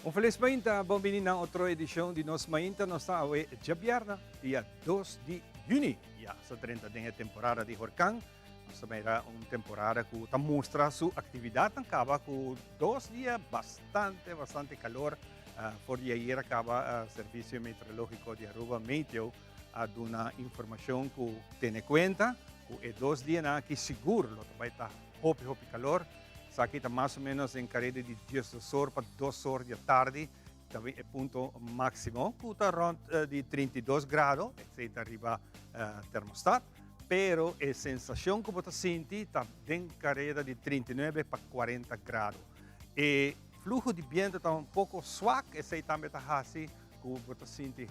Un feliz 20, bombini na outra edição de Nos Mainta, nós está hoje Jabiarna, dia 2 de junho. Ja, sa 30 de temporada de Horcan, nós também era uma temporada que está mostra sua atividade, acaba com 2 dias bastante calor. Por ayer acaba o Serviço Meteorológico de Aruba Meteo a dar uma informação que tem em conta, que é 2 dias que seguro, vai estar hopi calor. Aqui está mais ou menos em carreira de 10 horas para 2 horas da tarde, também é ponto máximo, que está de 32 graus, etc. arriba termostato, pero a sensação que você sente está em carreira de 39 para 40 graus. E fluxo de vento está um pouco suave, e também está assim, que você sente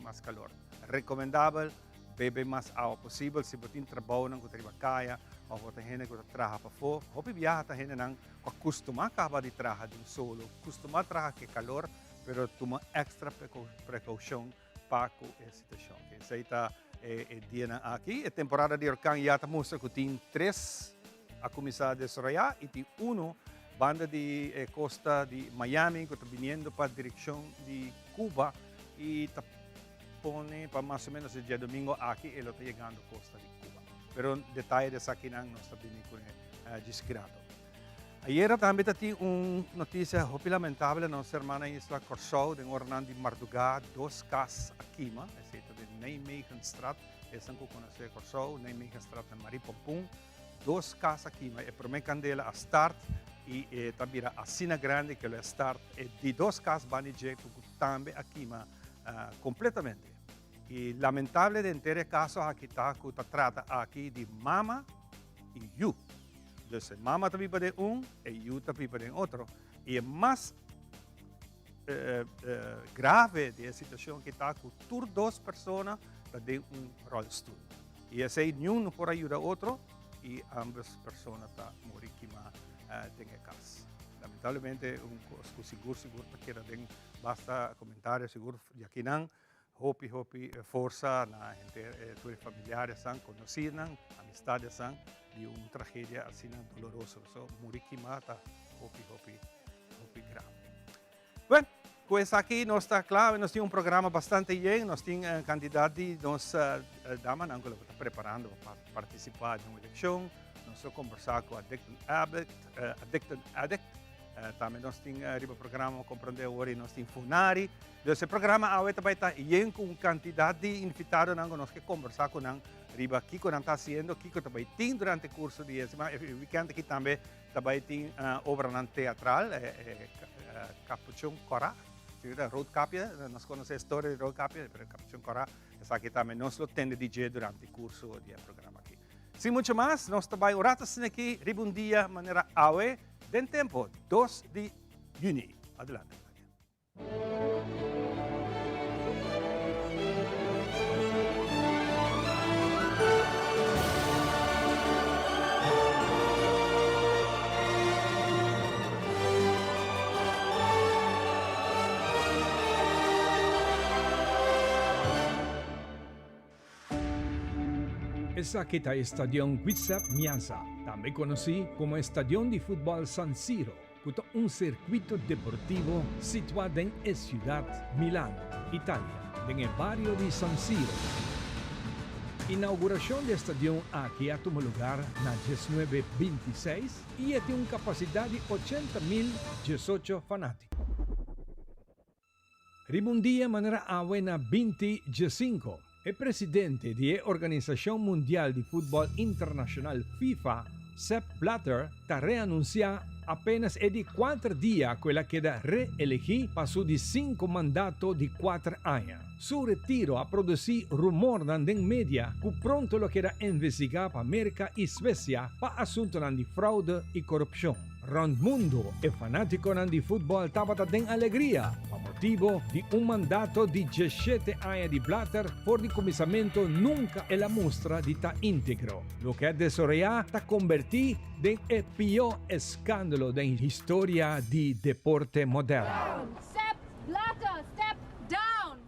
mais calor. Recomendável, beber mais água possível, se você trabalha com a caia, ou você tem gente que trabalha para fora, hopi viaja tem gente que costuma acabar de trabalhar de um solo, costuma trabalhar com calor, mas toma extra precaução para a situação. Essa está o dia aqui, a temporada de Orcan já está mostrando que tem 3 a começar a desarrollar e tem 1 banda de costa de Miami que está vindo para a direção de Cuba e está pone para mais ou menos o dia domingo aqui ele está chegando à costa de Cuba. Pero detalhes aqui não está bem discreto. Ayer também tem uma notícia muito lamentável, nossa irmã Isla Corsou, de Orlando de Mardugá, 2 casos aqui, é de Nijmegenstraat, essa que conhece Corsou, Nijmegenstraat em Maripompum, 2 casos aqui, é por mim candela a start e também a Sina Grande, que é a start, e de 2 casos van que também aqui, completamente. E lamentável de ter casos aqui que trata aqui de mama e yu. Então, mama também pode e yu também pode outro. E é mais grave de situação que está com tur 2 pessoas de rollstool. E esse nenhum pode ajudar outro e ambas pessoas estão morrendo tem caso. Lamentablemente, seguro porque basta comentários seguro de aqui não. Hopi força na gente, tuas familiares são conhecidas, amistades são de uma tragédia assim dolorosa. So, muriki mata, hopi grave. Bueno, pues aqui nós está claro, nós temos programa bastante bem, nós temos candidato de nossa dama que está preparando para participar de uma eleição, nós vamos conversar com Addicted Addict. Também nós temos o programa compreender hoje nós temos Funari. Esse programa agora vai estar com uma quantidade de invitados que nós queremos conversar com nós riba aqui que nós está fazendo, que também tem durante o curso de semana, o weekend aqui também tem obra teatral, Capuchon Cora, Road Capia, nós conhecemos a história de Road Capia, mas Capuchon Cora, essa aqui também nós lo temos DJ durante o curso do programa aqui. Sem muito mais, nós também oratas aqui, riba um dia, maneira awe, den tempo, 2 de junho. Adelante. Esa que está Estadio Giuseppe Meazza, también conocido como Estadio de Fútbol San Siro, que es un circuito deportivo situado en la ciudad Milán, Italia, en el barrio de San Siro. Inauguración del estadio aquí ha tomado lugar en 1926 y tiene una capacidad de 80.018 fanáticos. Ribundía manera buena 25. El presidente de la Organización Mundial de Fútbol Internacional FIFA, Sepp Blatter, está reanunciado apenas de 4 días que la queda reelegida pasó de 5 mandatos de 4 años. Su retiro ha producido rumor en media que pronto lo queda investigar para América y Suecia para asuntos de fraude y corrupción. Mundo, el fanático de fútbol estaba en alegría por motivo de un mandato de 17 años de Blatter por el comenzamiento nunca en la muestra de ta íntegro. Lo que es desarrollado está convertido en el peor escándalo de la historia del deporte moderno. Sepp Blatter, step down!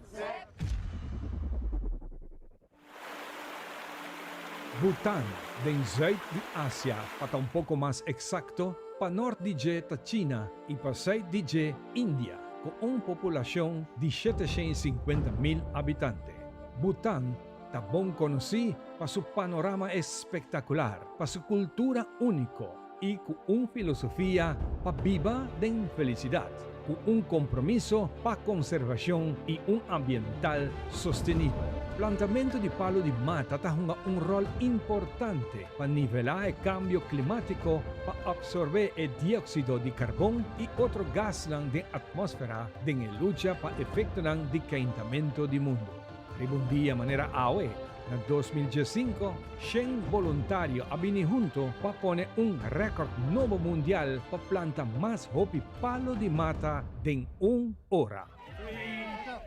Bután, del Zuid de Asia, para un poco más exacto, para Norte de China y para Sur de India. con una población de 750,000 habitantes. Bután está bon conocido para su panorama espectacular, para su cultura único y con una filosofía para viva de felicidad, con un compromiso para conservación y un ambiental sostenible. Plantamiento de palo de mata juega un rol importante para nivelar el cambio climático, para absorber el dióxido de carbón y otro gas de la atmósfera en la lucha para efecto de calentamiento del mundo. Un día manera AOE, en 2005, 100 voluntarios han juntos para poner un récord nuevo mundial para plantar más hopi palo de mata en una hora. 3,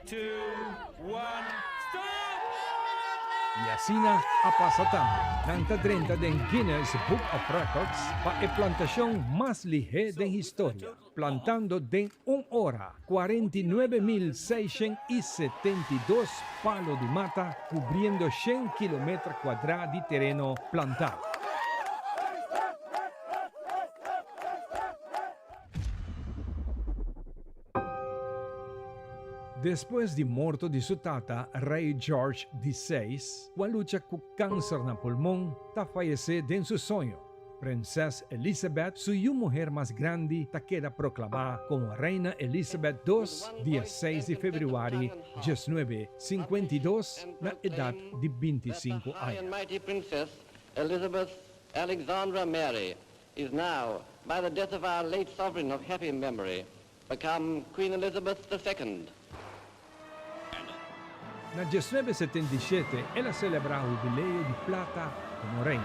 2, 1, stop! Y así ha pasado también, 30 del Guinness Book of Records para la plantación más ligera de la historia, plantando en una hora 49,672 palos de mata, cubriendo 100 kilómetros cuadrados de terreno plantado. Después de muerto de su tata, rey George XVI, cual lucha con cáncer na pulmón, ta fallece en su sueño. Princesa Elizabeth, su mujer más grande, ta queda proclamada como reina Elizabeth II, día 6 de febrero de 1952, na edad de 25 High and años. mighty Princess Elizabeth Alexandra Mary is now, by the death of our late sovereign of happy memory, become Queen Elizabeth II. Nel 1977 ella celebra il jubileo di plata come reina.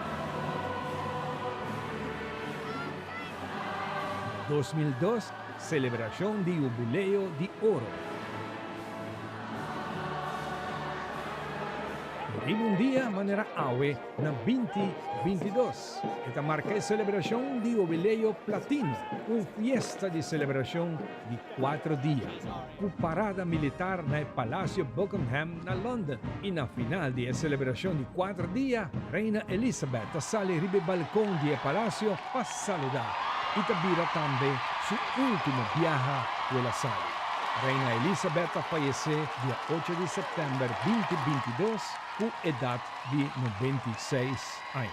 Nel 2002 celebrazione di jubileo di oro. E un dia manera AOE na 2022. Esta marca es celebración de jubileo platino, una fiesta de celebración de 4 días, con parada militar en el Palacio Buckingham en London. Y na final de celebración de 4 días, Reina Elizabeth sale ribe balcón del palacio para saludar y tabira también su último viaje de la sala. Reina Elizabeth fallece dia 8 de setembro 2022 con edad de 96 años.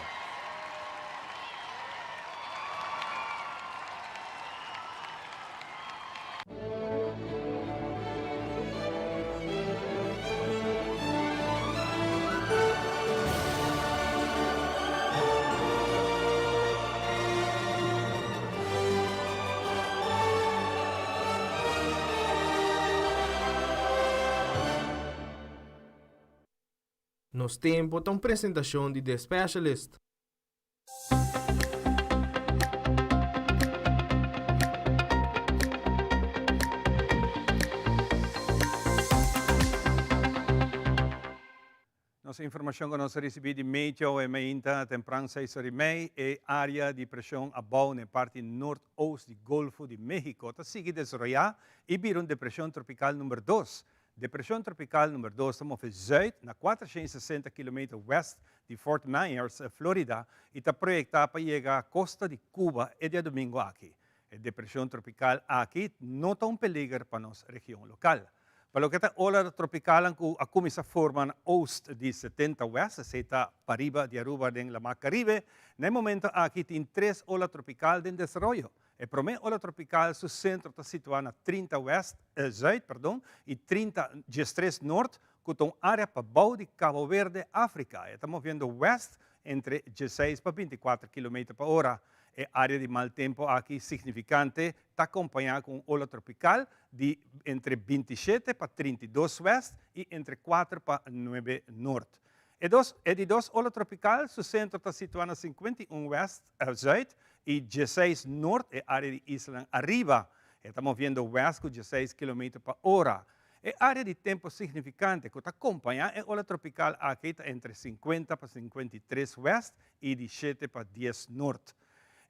Nos tempo tão apresentação de The Specialist. Nossa informação que nós recebemos de Meteo e Mainta, temprano 6 horas e meia, é área de pressão abaixo na parte norte-oeste do Golfo de México. Está seguindo desenvolver e virou depressão tropical número 2. Depressão tropical número 2 estamos em zuid, na 460 km west de Fort Myers, Florida, e está projetada para chegar à costa de Cuba e dia domingo aqui. A depressão tropical aqui não está peligro para a nossa região local. Para o que está ola tropical, a começa a formar na oeste de 70 west, se está para riba de Aruba em la Mar Caribe. No momento aqui tem 3 olas tropicais em desenvolvimento. A primeira ola tropical, seu centro está situado na 30 zuid, e 30 G3 norte, com uma área para baixo de Cabo Verde, África. Estamos vendo west entre 16 para 24 km por hora. A área de mau tempo aqui significante está acompanhada com ola tropical de entre 27 para 32 west e entre 4 para 9 norte. De 2 ola tropical, seu centro está situado na 51 zuid, e 16 norte é área de Isla Arriba. Estamos vendo west com 16 km por hora. É área de tempo significante que está acompanhada a ola tropical aqui está entre 50 para 53 west e de 7 para 10 norte.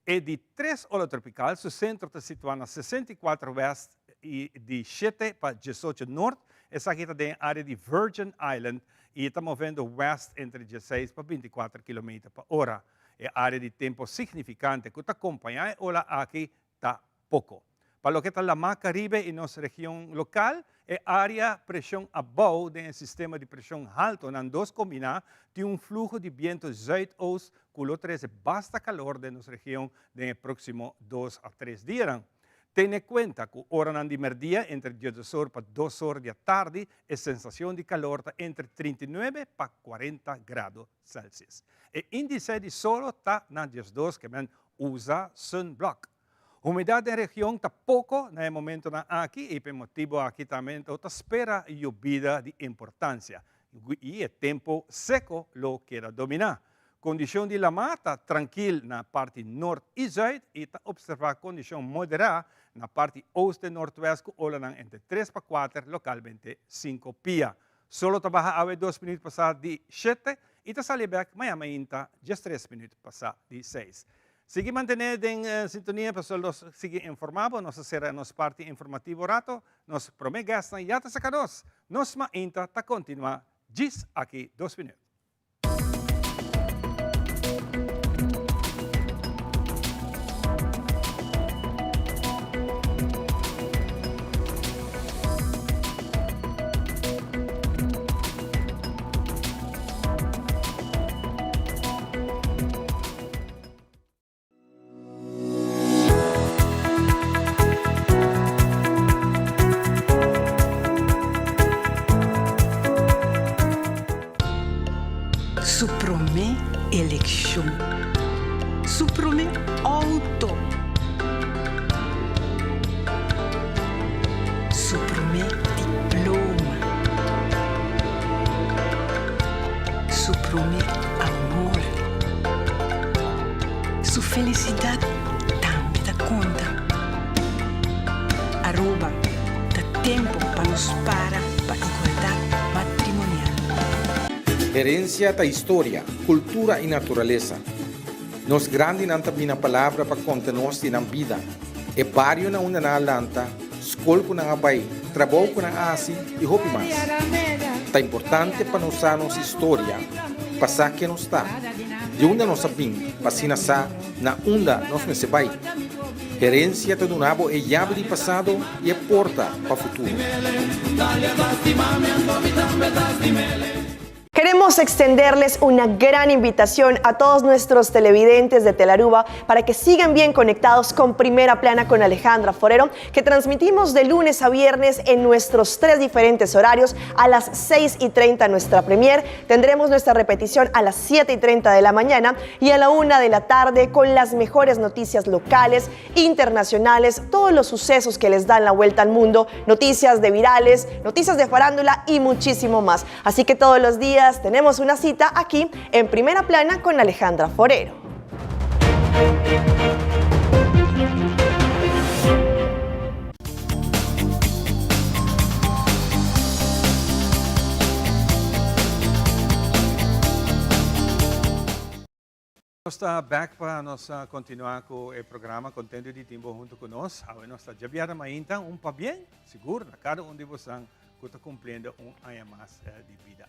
E de 3 ola tropical, seu centro está situado na 64 west e de 7 para 18 norte. Essa aqui está na área de Virgin Island e estamos vendo west entre 16 para 24 km por hora. É área de tempo significante que está acompanhada, olha aqui está pouco. Para lo que está la Mar Caribe e nossa região local, é área pressão above do sistema de pressão alto, nas duas combinar, tem fluxo de vento zuidoost, que lo traz basta calor de nossa região nos próximos 2 a 3 dias. Tenha em conta que hora de merdia, entre 18 para 2 horas da tarde, a sensação de calor está entre 39 para 40 graus Celsius. O índice de solo está na 12, que usa sunblock. Umidade da região está pouco no momento aqui e por motivo aqui também está espera lluvia de importância e o tempo seco lo quer dominar. Condição de la mata tranquila na parte norte e zuid e está observar condição moderada na parte oeste e nordeste que olham entre 3 para 4, localmente 5 pia. Solo trabalha a 2 minutos passar de 7 e está sali back amanhã 3 minutos passar de 6. Sigue mantendo em sintonia para nos seguir informando, nós será nossa parte informativa rato, nós promegamos na yata sa kanos, nós mainta ta continua, diz aqui 2 minutos. Suprome election. Suprome auto. Suprome diploma. Suprome amor. Su felicidade também dá conta. Arroba dá tempo para nos para igualdade matrimonial. Herencia da história, cultura e natureza. Nos grande nanta bina palavra para conta-nos de na vida. E barrio na una na lanta, escola na abai, trabalho na asi e hopi mais. Tá importante para nos nossa história, passar que nos está. De onde nós sabim, passina sa, na onda nós me sebai. Herencia do nabo é chave de passado e é porta para o futuro. Queremos extenderles una gran invitación a todos nuestros televidentes de Telaruba para que sigan bien conectados con Primera Plana con Alejandra Forero, que transmitimos de lunes a viernes en nuestros 3 diferentes horarios. A las 6:30 nuestra premier, tendremos nuestra repetición a las 7:30 de la mañana y a la 1 de la tarde con las mejores noticias locales, internacionales, todos los sucesos que les dan la vuelta al mundo, noticias de virales, noticias de farándula y muchísimo más. Así que todos los días tenemos una cita aquí en Primera Plana con Alejandra Forero. Está back para nós continuar com o programa Contento de Timbo junto conosco. Agora nós está jabiada mainta pa bem, seguro, cada um de vocês que está cumprindo ano mais de vida.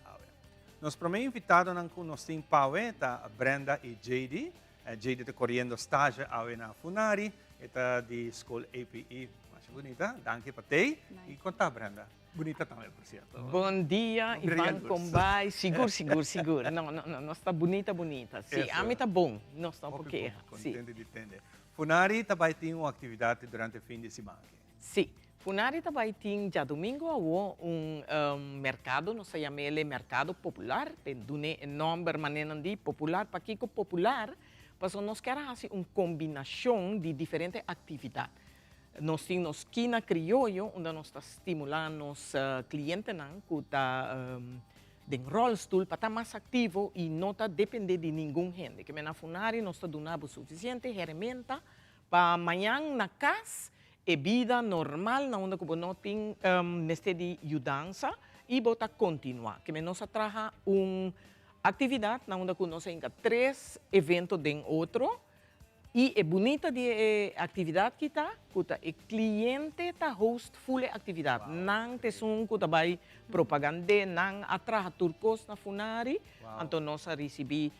Nós primeiro invitado com nós tem a Brenda e JD. JD está correndo estágio na Funari, está de escola APE. Mas bonita, danke para te. E conta Brenda. Bonita também, por certo. Bom dia, Ivan Combay. Seguro. Não, está bonita. Sim, a mim está bom. Não está porque. Contente de entender. Funari também tem uma atividade durante o fim de semana. Sim. Funari também tem já domingo mercado, nós chamamos ele mercado popular, tem nome permanente popular, para que popular, porque nós queremos fazer uma combinação de diferentes atividades. Nós temos esquina criollo, onde nós estamos estimulando os clientes que estão em rollstool para estar mais ativo e não depender de nenhum gente. Que na Funari nós estamos dando suficiente ferramenta para amanhã na casa, é vida normal, na onde não tem neste de mudança e bota continuar. Que nós traga uma atividade na onde nós temos 3 eventos de outro e é bonita de atividade que está, o cliente está host full atividade. Não tem que vai propaganda, não atraja turcos na Funari, então nós recebemos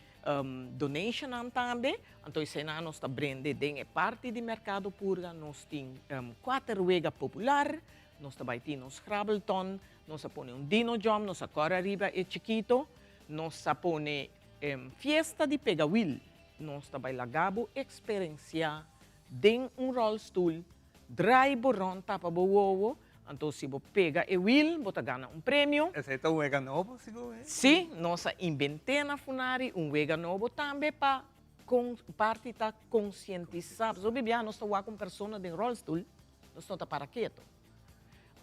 donation aan tambe. Então, isso aí nós está brinde de parte do mercado purga. Nós tem 4 wega popular. Nós está baiti nos Grabbelton. Nós põe dino jam. Nós corre arriba e chiquito. Nós põe fiesta de pegawil. Nós está vai lagabo experiencia den rollstool. Drive rond tapa bowo. Então, se você pega e will, você ganha prêmio. Esse é um wega novo, seguro? Sim, nós inventamos na Funari wega novo também para parte da conscientizar. So, bibia, nós estamos com pessoas de rollstool, nós estamos para quieto.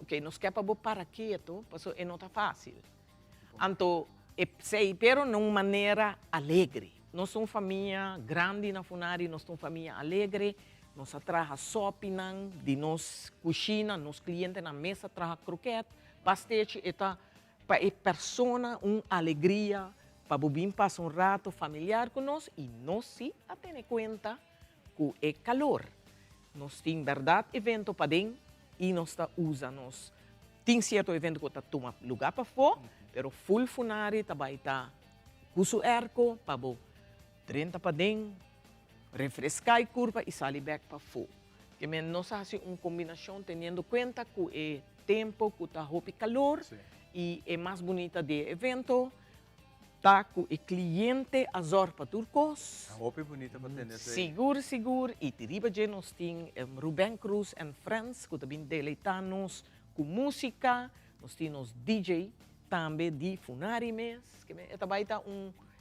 Ok, nós queremos para quieto, porque não está fácil. Então, sei, pero de uma maneira alegre. Nós somos família grande na Funari, nós somos família alegre. Nós trabalhamos sopa, de nós cozinha, nos clientes na mesa trabalham croquete, pastete, para a pessoa uma alegria, para bobin passar rato familiar com nós e nós sim a ter conta que é calor. Nós temos verdade evento para dentro e nós usamos. Tem certo evento que está toma lugar para fora, pero full funari também está cuso erco para 30 para dentro. Refrescar a curva e sair back para fora. Que nós fazemos uma combinação tendo conta que o tempo que está roupa calor e é mais bonita do evento. Tá com o cliente azor para turcos. A roupa é bonita para atender. Seguro. E teriba de nós temos Ruben Cruz and Friends, que também deleitamos com música. Nós temos DJ também de Funari mês. Que também está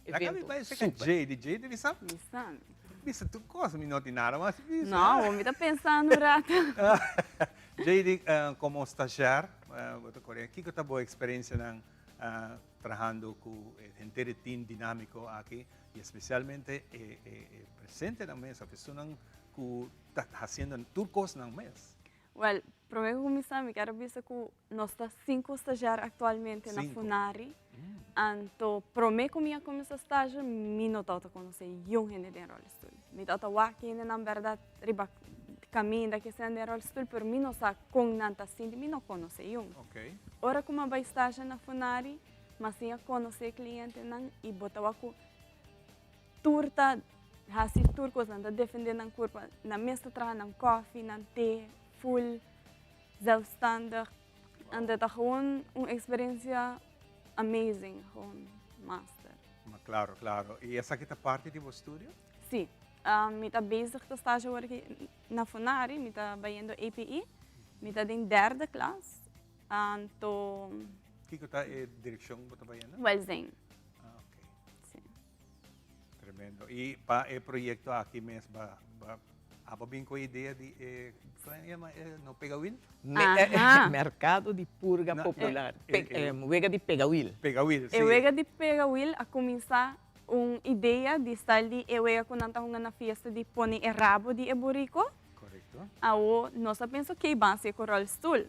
evento super. DJ deve saber. Me sabe? Bisa tu cosa, não tem nada, mas bisa. Não, vou me estar pensando, rato. JD, como estagiário, o que é a boa experiência trabalhando com gente team dinâmico aqui, e especialmente presente na mesa, pessoas que estão fazendo turcos na mesa? Well, primeiro começar, me quero dizer que nós estamos 5 estagiários atualmente na Funari. Então, primeiro que eu comecei a estágio, eu não estava conhecendo nenhum gente de rollstool. Eu estava aqui, na verdade, riba caminho daqui sem de rollstool, mas eu não sabia como não está sendo, eu não conhecia nenhum. Ora, como eu estágio na Funari, mas eu conheci cliente e botava com turta, assim, turcos, anda defendendo a curva, na mesa trabalhando na coffee, na té, full, zelfstandig. En dat is gewoon uma experiência amazing, gewoon master. Claro. E essa aqui é parte do estúdio? Sim. Eu estou bezig de stage aqui na Funari, eu estou fazendo API, eu estou em 3ª classe. Então... O que é a direção que você está fazendo? Welzijn. Ok. Sim. Tremendo. E para o projeto aqui mesmo, há bem com a ideia de não pegawil? Mercado de purga popular. Wega de pegawil. Pegawil, sim. O wega de pegawil a começar uma ideia de estar de wega quando estamos na festa de pôr o rabo de eburico. Correto. Aí nós pensamos que vai ser com o rollstool.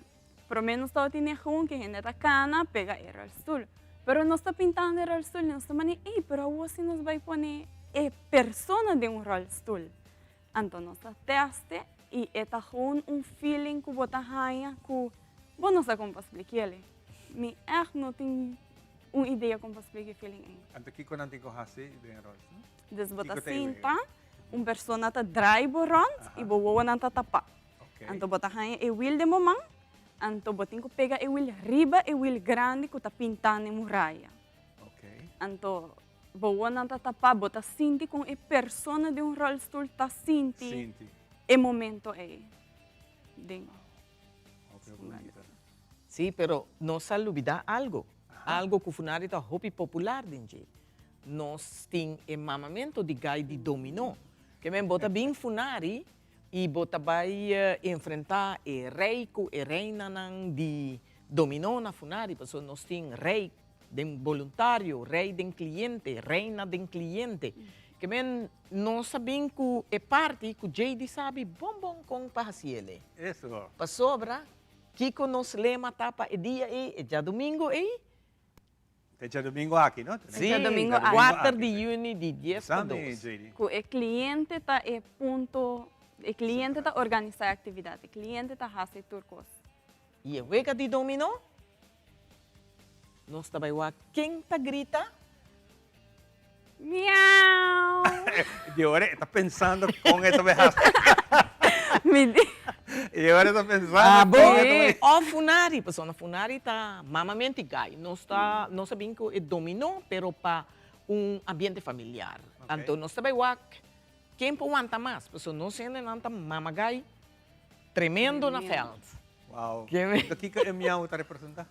Pelo menos está tendo um que a gente está cana, pega o rollstool. Pero nós está pintando o rollstool, nós estamos dizendo, pero hoje nós vai pôr a pessoa de rollstool. Então, nós teste e é gewoon feeling que você ganha que você não sabe como explicar ele. Mas eu não tenho uma ideia como explicar o feeling. Então, o que você tem que fazer? Então, você senta, uma pessoa está drive rond e você está tapa. Então, você ganha o wheel de momento. Então, você tem que pegar o wheel riba e o wheel grande que está pintando em muralha. Então, você não está tapado, você sente com a pessoa de rollstool está sente o momento aí. Sim, pero não se olvida algo. Algo que o Funari está hobby popular, dinje. Nós temos o mamamento de gai de dominó. Que men bota bem Funari e bota vai enfrentar o rei com a reina de dominó na Funari. Porque nós temos rei de voluntário, rei de cliente, reina de cliente. Que men não sabem que é parte que o JD sabe bom com paciele. Isso. Para sobra, Kiko nos lema tapa e dia e já domingo e já domingo aqui, não? Sim, domingo 4 de junho de 10 para 2. Que o cliente está ponto, o cliente está organizando a atividade, o cliente está fazendo turcos. E a wega de dominó? Nós também quem tá grita Miau. Y ahora está pensando con esta vez. E agora está pensando. O funari, pessoa funari tá mamamente gai. Não sabem que é dominó, pero para ambiente familiar. Então nós sabemos quem aguanta mais, pessoa não se nanta mamagai tremendo na feld. Wow. Aqui que é miau tá representa?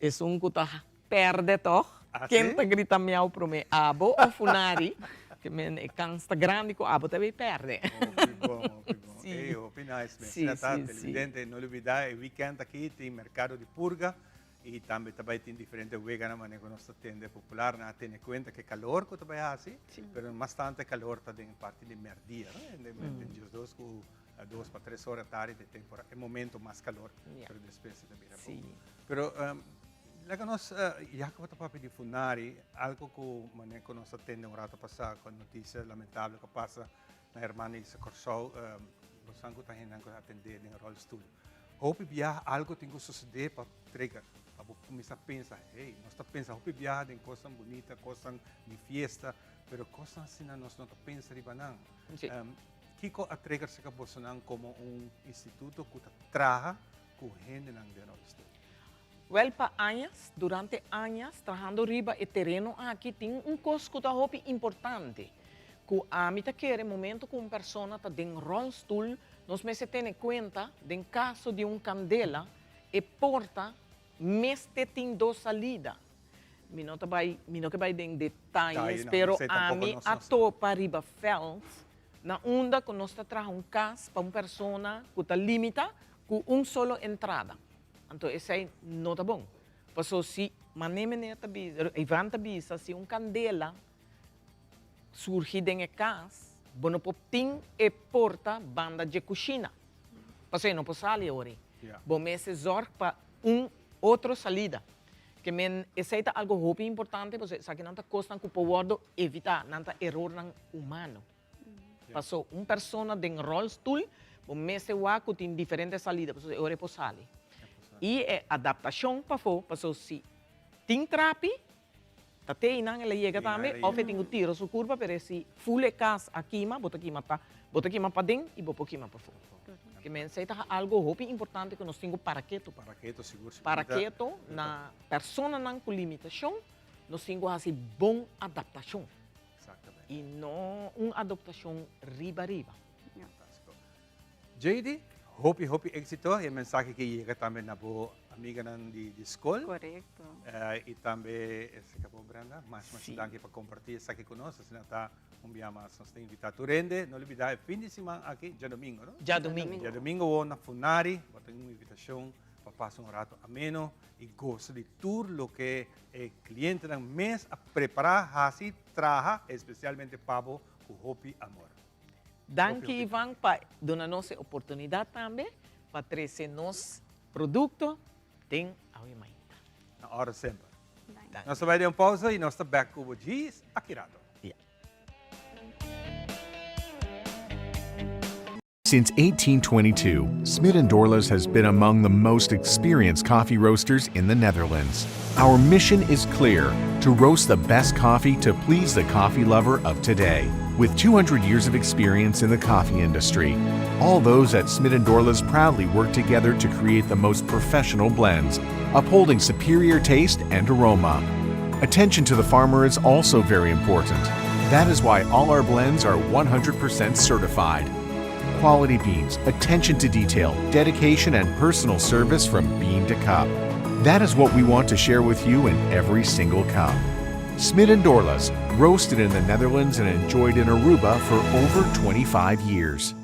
É que tá perde toch. Quem tá grita miau pro me abo o funari. Que é cansa grande que o abo também perde. Que bom. Nice. Televidente, não olvidar, o weekend aqui tem mercado de purga e também tem diferentes veganas, mas nós temos popular, não tem conta que calor que também é assim, mas bastante calor está em parte de merdia, tem dias 2 para 3 horas da tarde, é o momento mais calor, para depois também é bom. Pero nós já que estamos a difundir algo que nós temos um rato passado com notícias lamentáveis que passa na irmã Ilse Corsou, você não está atender em rolstool. Hope viajar algo tem que suceder para trigger. Para começar a pensar, nós estamos pensando, hope viajar em coisas bonitas, coisas de festa, mas coisas assim nós não pensamos de banana. Kiko a trigger se Bolsonaro como instituto que trabalha com gente na rolstool. Well, durante anos, trabajando riba e terreno aqui tem coisa que hope importante. Que a mim quer momento que uma pessoa está em rolstool, nós me se tem conta, em caso de candela, e porta, tem 2 salidas. Eu não vai em detalhes, mas a mim a topa riba felt, na onda que nós trabalhamos caso para uma pessoa que está limita com solo entrada. Então, isso aí não está bom. Porque se Ivan está se candela, surge em casa, bueno popting e porta banda de cozinha. Porque não pode sair hoje. Bom, me se zorg para outra salida. Que esse é algo muito importante, porque sabe que não está costando que pode evitar, não está erro humano. Passou pessoa em rolstool, bom, me se que tem diferentes salidas, porque hoje pode sair. E é adaptação para fora, porque se tem trapi, Tate inang ela chega também, ou tem o tiro sua curva, para se full cas aqui, bota aqui para dentro e bota aqui para fora. Que mensagem é algo muito importante que nós temos paraqueto. Paraqueto na pessoa não com limitação, nós temos assim bom adaptação. Exatamente. E não adaptação riba. JD, hope éxito e a mensagem que chega também na boa amiga de escola. Correto. E também, esse acabou, Brenda, mas danke para compartilhar isso aqui conosco. Se não está, nós temos invitado a Rende. Não olvidar, fim de semana aqui, já domingo, não? Já domingo. Já domingo, na Funari, temos uma invitação para passar rato ameno e gosto de tudo o que o cliente do mês a preparar, assim, traga, especialmente para o Hopi Amor. Danke, Ivan, para dar-nos a oportunidade também para trazer nos produto tem a mãe. Na hora sempre. Nós vamos dar uma pausa e nós estamos back com o Gis Akirado. Since 1822, Smit & Dorlas has been among the most experienced coffee roasters in the Netherlands. Our mission is clear: to roast the best coffee to please the coffee lover of today. With 200 years of experience in the coffee industry, all those at Smit & Dorlas proudly work together to create the most professional blends, upholding superior taste and aroma. Attention to the farmer is also very important. That is why all our blends are 100% certified. Quality beans, attention to detail, dedication, and personal service from bean to cup. That is what we want to share with you in every single cup. Smit & Dorlas, roasted in the Netherlands and enjoyed in Aruba for over 25 years.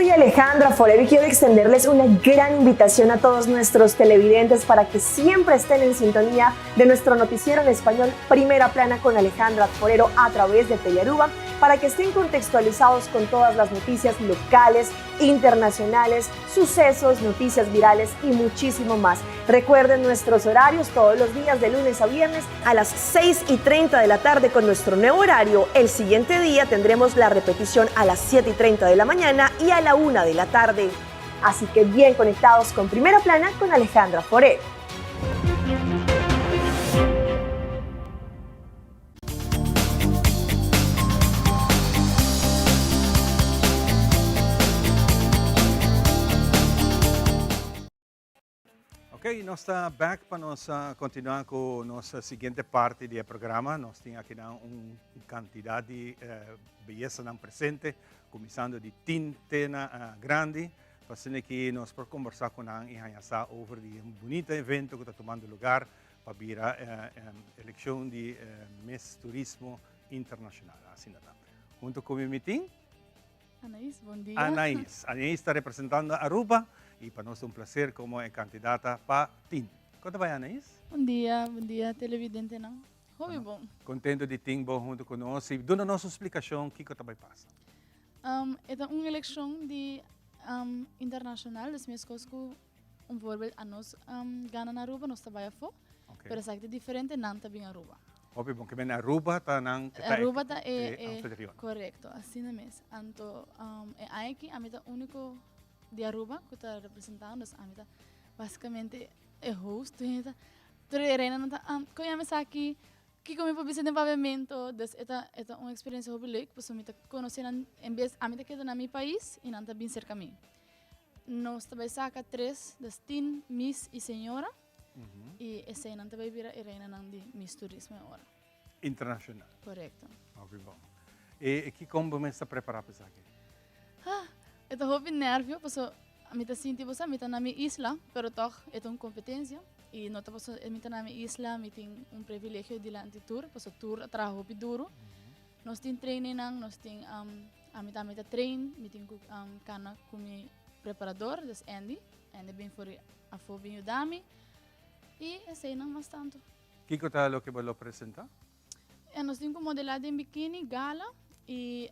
soy Alejandra Forero y quiero extenderles una gran invitación a todos nuestros televidentes para que siempre estén en sintonía de nuestro noticiero en español Primera Plana con Alejandra Forero a través de Telearuba, para que estén contextualizados con todas las noticias locales, internacionales, sucesos, noticias virales y muchísimo más. Recuerden nuestros horarios todos los días de lunes a viernes a las 6:30 de la tarde con nuestro nuevo horario. El siguiente día tendremos la repetición a las 7:30 de la mañana y a la 1 de la tarde. Así que bien conectados con Primera Plana con Alejandra Forero. Ok, nós está back para nós continuar com nossa seguinte parte do programa. Nós temos aqui uma quantidade de beleza no presente, começando de Tintena Grande, fazendo que nós por conversar com a Ihayasa over um bonito evento que está tomando lugar para virar a eleição de Miss Turismo Internacional. Assim está. Junto com o meeting, Anaís, bom dia. Anaís está representando Aruba. E para nós é um prazer como candidata para TIN. Quanto vai, Anaís? Bom dia, televidente não. Hobby bom. Contento de TIN bom junto conosco. E dando a nossa explicação, o que vai passar? É uma eleição de internacional, das minhas coisas que voorbeeld a nós ganhar na Aruba, nós trabalhamos fora, mas é diferente, não também Aruba. Hobby bom, que vem Aruba está nang Aruba é correto, assim mesmo. Então, é aqui a meta único de Aruba, que está representando, basicamente é host, então, conhece aqui, que como para visitar pavimento, é uma experiência muito legal, porque eu conheci em vez a mim queda no meu país e não está bem cerca de mim. Nós também saca 3 das teen, Miss e Senhora, e essa aí não também vira a reina de Miss Turismo agora. Internacional. Correto. Hobby bom. E que como você está preparado para isso aqui? Estou muito nervioso, porque a mim sinto que eu estou na minha isla, mas toch é uma competência. E não estou na minha isla, eu tenho privilégio de lá tour, porque o tour trabalha muito duro. Nós temos training, nós temos a mim trein, eu tenho cana com o meu preparador, das Andy bem for a fobia dami. E esse aí não bastante. Que é o que você apresenta? Nós temos modelado em biquíni, gala e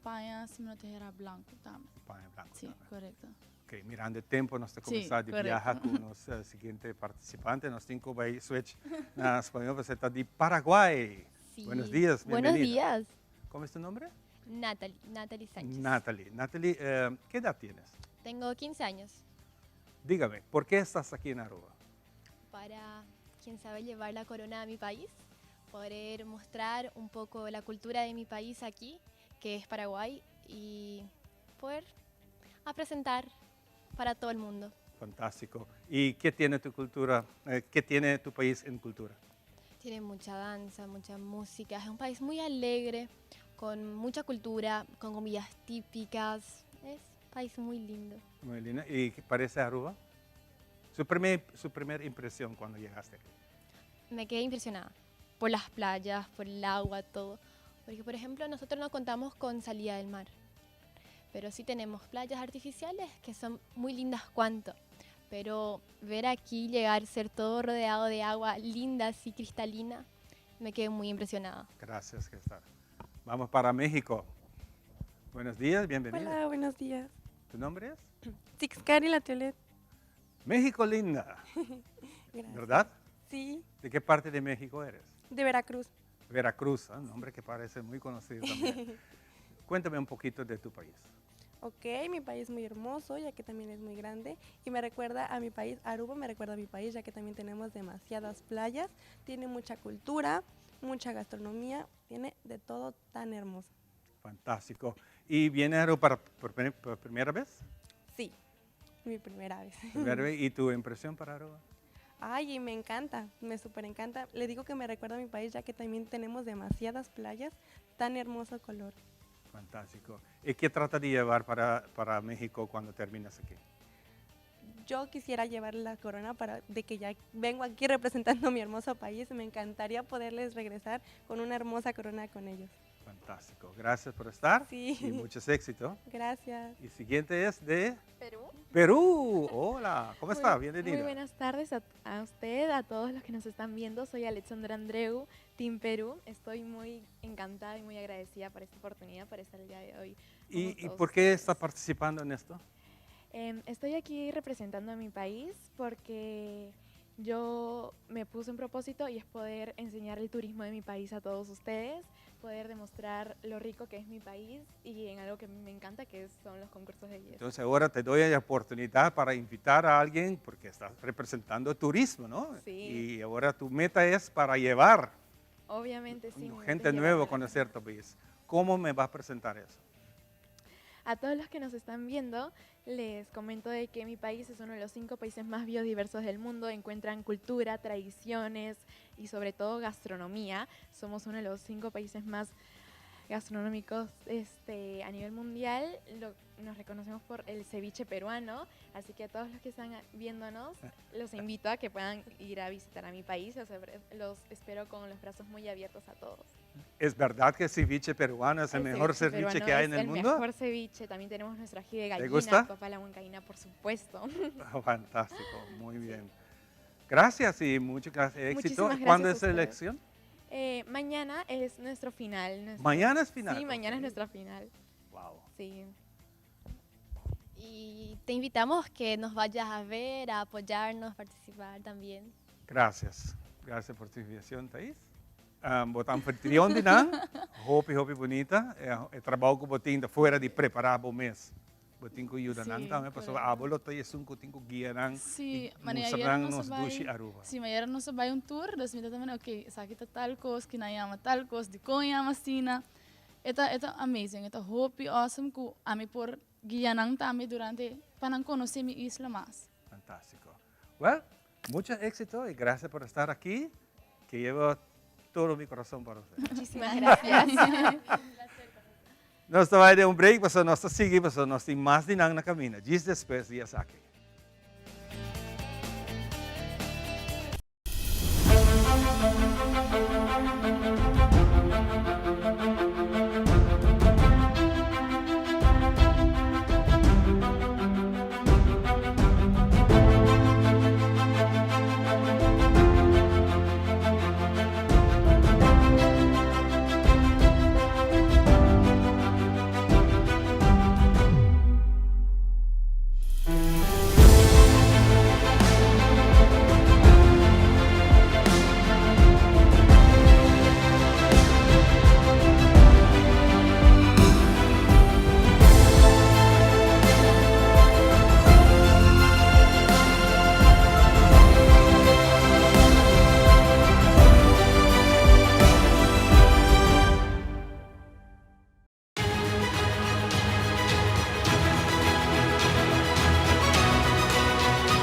paia assim terra branco também. Paia branco. Sim, correto. Ok, mirando o tempo, nós estamos começando a viajar com o nosso seguinte participante. Nós temos que switch na espanhol. Você está de Paraguai. Sí. Buenos días, bienvenida. Buenos días. ¿Cómo es tu nombre? Natalie Sánchez. Natalie, ¿qué edad tienes? Tengo 15 años. Dígame, ¿por qué estás aquí en Aruba? Para quien sabe llevar la corona a mi país, poder mostrar un poco la cultura de mi país aquí, que es Paraguay, y poder presentar para todo el mundo. Fantástico. ¿Y qué tiene tu cultura, qué tiene tu país en cultura? Tiene mucha danza, mucha música, es un país muy alegre, con mucha cultura, con comidas típicas, es un país muy lindo. Muy lindo. ¿Y qué parece Aruba? Su primera impresión cuando llegaste aquí. Me quedé impresionada por las playas, por el agua, todo. Porque, por ejemplo, nosotros no contamos con salida del mar, pero sí tenemos playas artificiales que son muy lindas cuanto. Pero ver aquí llegar, ser todo rodeado de agua linda, así cristalina, me quedé muy impresionada. Gracias, Cristal. Vamos para México. Buenos días, bienvenida. Hola, buenos días. ¿Tu nombre es? Tixcari La Tiolet. México linda. ¿Verdad? Sí. ¿De qué parte de México eres? De Veracruz. Veracruz, un nombre que parece muy conocido también. Cuéntame un poquito de tu país. Ok, mi país es muy hermoso, ya que también es muy grande, y me recuerda a mi país, Aruba me recuerda a mi país, ya que también tenemos demasiadas playas, tiene mucha cultura, mucha gastronomía, tiene de todo tan hermoso. Fantástico. ¿Y viene a Aruba por primera vez? Sí, mi primera vez. Primera vez. ¿Y tu impresión para Aruba? Ay, y me encanta, me súper encanta. Le digo que me recuerda a mi país, ya que también tenemos demasiadas playas, tan hermoso color. Fantástico. ¿Y qué trata de llevar para México cuando terminas aquí? Yo quisiera llevar la corona de que ya vengo aquí representando mi hermoso país. Me encantaría poderles regresar con una hermosa corona con ellos. Fantástico. Gracias por estar. Sí. Y muchos éxitos. Gracias. Y siguiente es de Perú. Perú. Hola, ¿cómo está? Bienvenida. Muy buenas tardes a usted, a todos los que nos están viendo. Soy Alexandra Andreu, Team Perú. Estoy muy encantada y muy agradecida por esta oportunidad, por estar el día de hoy. ¿Y por qué está participando en esto? Estoy aquí representando a mi país porque yo me puse un propósito y es poder enseñar el turismo de mi país a todos ustedes, poder demostrar lo rico que es mi país y en algo que me encanta, que son los concursos de belleza. Entonces ahora te doy la oportunidad para invitar a alguien porque estás representando turismo, ¿no? Sí. Y ahora tu meta es para llevar Obviamente, sí. gente nueva a conocer tu país. ¿Cómo me vas a presentar eso? A todos los que nos están viendo, les comento de que mi país es uno de los 5 países más biodiversos del mundo. Encuentran cultura, tradiciones y sobre todo gastronomía. Somos uno de los 5 países más gastronómicos a nivel mundial. Nos reconocemos por el ceviche peruano, así que a todos los que están viéndonos, los invito a que puedan ir a visitar a mi país. Los espero con los brazos muy abiertos a todos. ¿Es verdad que el ceviche peruano es el mejor ceviche que hay en el mundo? El mejor ceviche. También tenemos nuestro ají de gallina, gusta? papa a la huancaína, por supuesto. Fantástico, muy bien. Gracias y mucho éxito. Muchísimas gracias. ¿Cuándo es la elección? Mañana es nuestro final. ¿Mañana es final? Sí, mañana es nuestra final. Wow. Sí. Y te invitamos que nos vayas a ver, a apoyarnos, participar también. Gracias. Gracias por tu invitación, Thais. Bot anfitrión de nan, hopi bonita. Trabajo com botin da fora de preparar o mês. Botin ko ayuda nan também para a abolo tayo sungko tinko guia nan. Sí, Mostrarán nos dushi Aruba. Sí, mañana nos vai un tour, das mita também, ok, sa kita tal cos, kinayama tal cos, di ko yama sina. Eta amazing, eta hopi awesome ku ami por guia nan também durante para conocer mi isla más. Fantástico. Well, mucho éxito y gracias por estar aquí, que llevo todo mi corazón para usted. Muchísimas gracias. Nós vai de break, mas nós seguimos, nós temos mais de nang na caminho. Diz depois de aqui.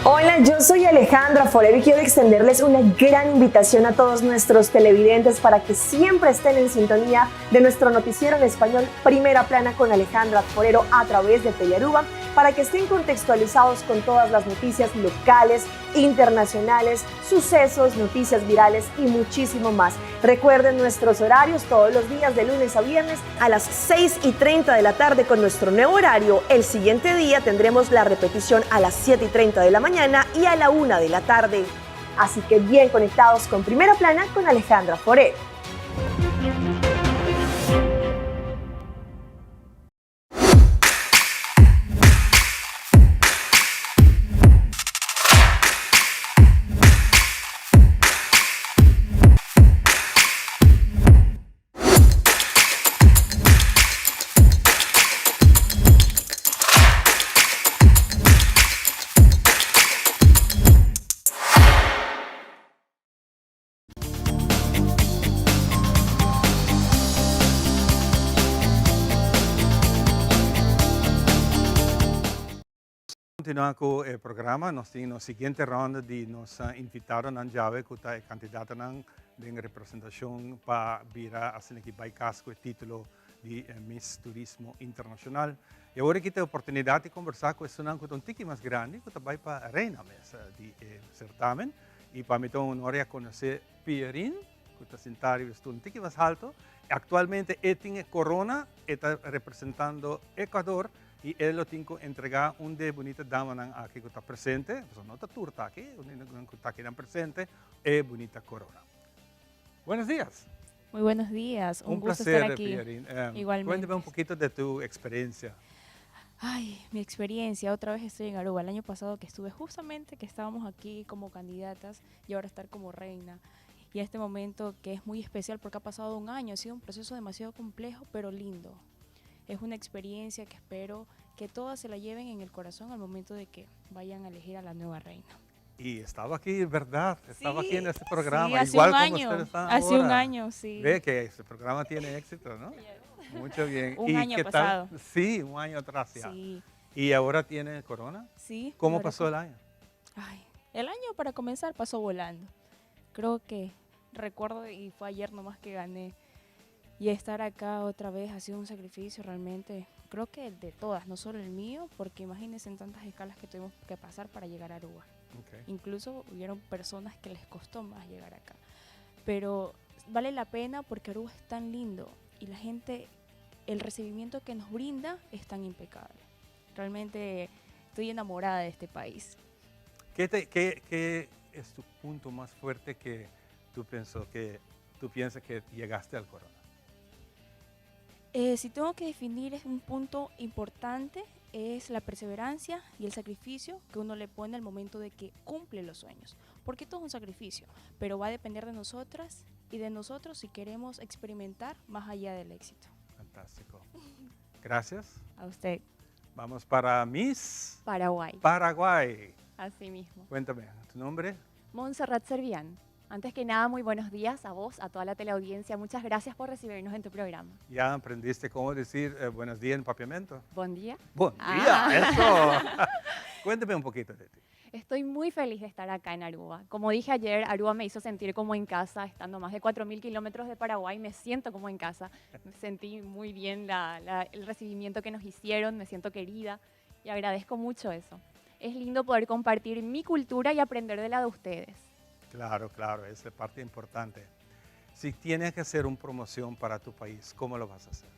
Hola, yo soy Alejandra Forero y quiero extenderles una gran invitación a todos nuestros televidentes para que siempre estén en sintonía de nuestro noticiero en español Primera Plana con Alejandra Forero a través de Telearuba, para que estén contextualizados con todas las noticias locales, internacionales, sucesos, noticias virales y muchísimo más. Recuerden nuestros horarios todos los días de lunes a viernes a las 6:30 de la tarde con nuestro nuevo horario. El siguiente día tendremos la repetición a las 7:30 de la mañana y a la 1 de la tarde. Así que bien conectados con Primera Plana con Alejandra Forero. Continuar com o programa, nós temos na seguinte ronda de nos invitaram na Jave, que é candidata de representação para virar assim que vai casco o título de Miss Turismo Internacional. E agora que tem a oportunidade de conversar com esse nome um tique mais grande, que vai para a reina mesa de certamen. E para mim é uma honra conhecer Pierin que sentar y un tiki más alto. Actualmente él tiene corona, está representando Ecuador y él lo tiene que entregar un de bonita dama aquí que está presente, pues no está turta aquí, un que está aquí presente, es bonita corona. Buenos días. Muy buenos días, un gusto placer, estar aquí. Pierin. Igualmente. Cuéntame un poquito de tu experiencia. Ay, mi experiencia, otra vez estoy en Aruba. El año pasado que estuve justamente, que estábamos aquí como candidatas y ahora estar como reina. Y este momento que es muy especial porque ha pasado un año, ha sido un proceso demasiado complejo pero lindo. Es una experiencia que espero que todas se la lleven en el corazón al momento de que vayan a elegir a la nueva reina. Y estaba aquí, ¿verdad? Estaba aquí en este programa, sí, hace igual un como año, ustedes están hace ahora. un año, sí. Ve que este programa tiene éxito, ¿no? Mucho bien. Un ¿Y año qué pasado. tal? Sí, un año atrás ya. Sí. ¿Y ahora tiene corona? Sí. ¿Cómo ahora pasó el año? Ay, el año para comenzar pasó volando. Creo que recuerdo y fue ayer nomás que gané. Y estar acá otra vez ha sido un sacrificio realmente. Creo que de todas, no solo el mío, porque imagínense en tantas escalas que tuvimos que pasar para llegar a Aruba. Okay. Incluso hubieron personas que les costó más llegar acá. Pero vale la pena porque Aruba es tan lindo y la gente, el recibimiento que nos brinda es tan impecable. Realmente estoy enamorada de este país. ¿Qué es tu punto más fuerte que tú piensas que llegaste al corona? Si tengo que definir un punto importante es la perseverancia y el sacrificio que uno le pone al momento de que cumple los sueños. Porque todo es un sacrificio, pero va a depender de nosotras y de nosotros si queremos experimentar más allá del éxito. Fantástico. Gracias. A usted. Vamos para Miss Paraguay. Paraguay. Así mismo. Cuéntame, ¿tu nombre? Montserrat Servián. Antes que nada, muy buenos días a vos, a toda la teleaudiencia. Muchas gracias por recibirnos en tu programa. ¿Ya aprendiste cómo decir buenos días en papiamento? Buen día. Buen día, eso. Cuéntame un poquito de ti. Estoy muy feliz de estar acá en Aruba. Como dije ayer, Aruba me hizo sentir como en casa, estando a más de 4.000 kilómetros de Paraguay, me siento como en casa. Me sentí muy bien el recibimiento que nos hicieron, me siento querida y agradezco mucho eso. Es lindo poder compartir mi cultura y aprender de la de ustedes. Claro, claro, esa es parte importante. Si tienes que hacer una promoción para tu país, ¿cómo lo vas a hacer?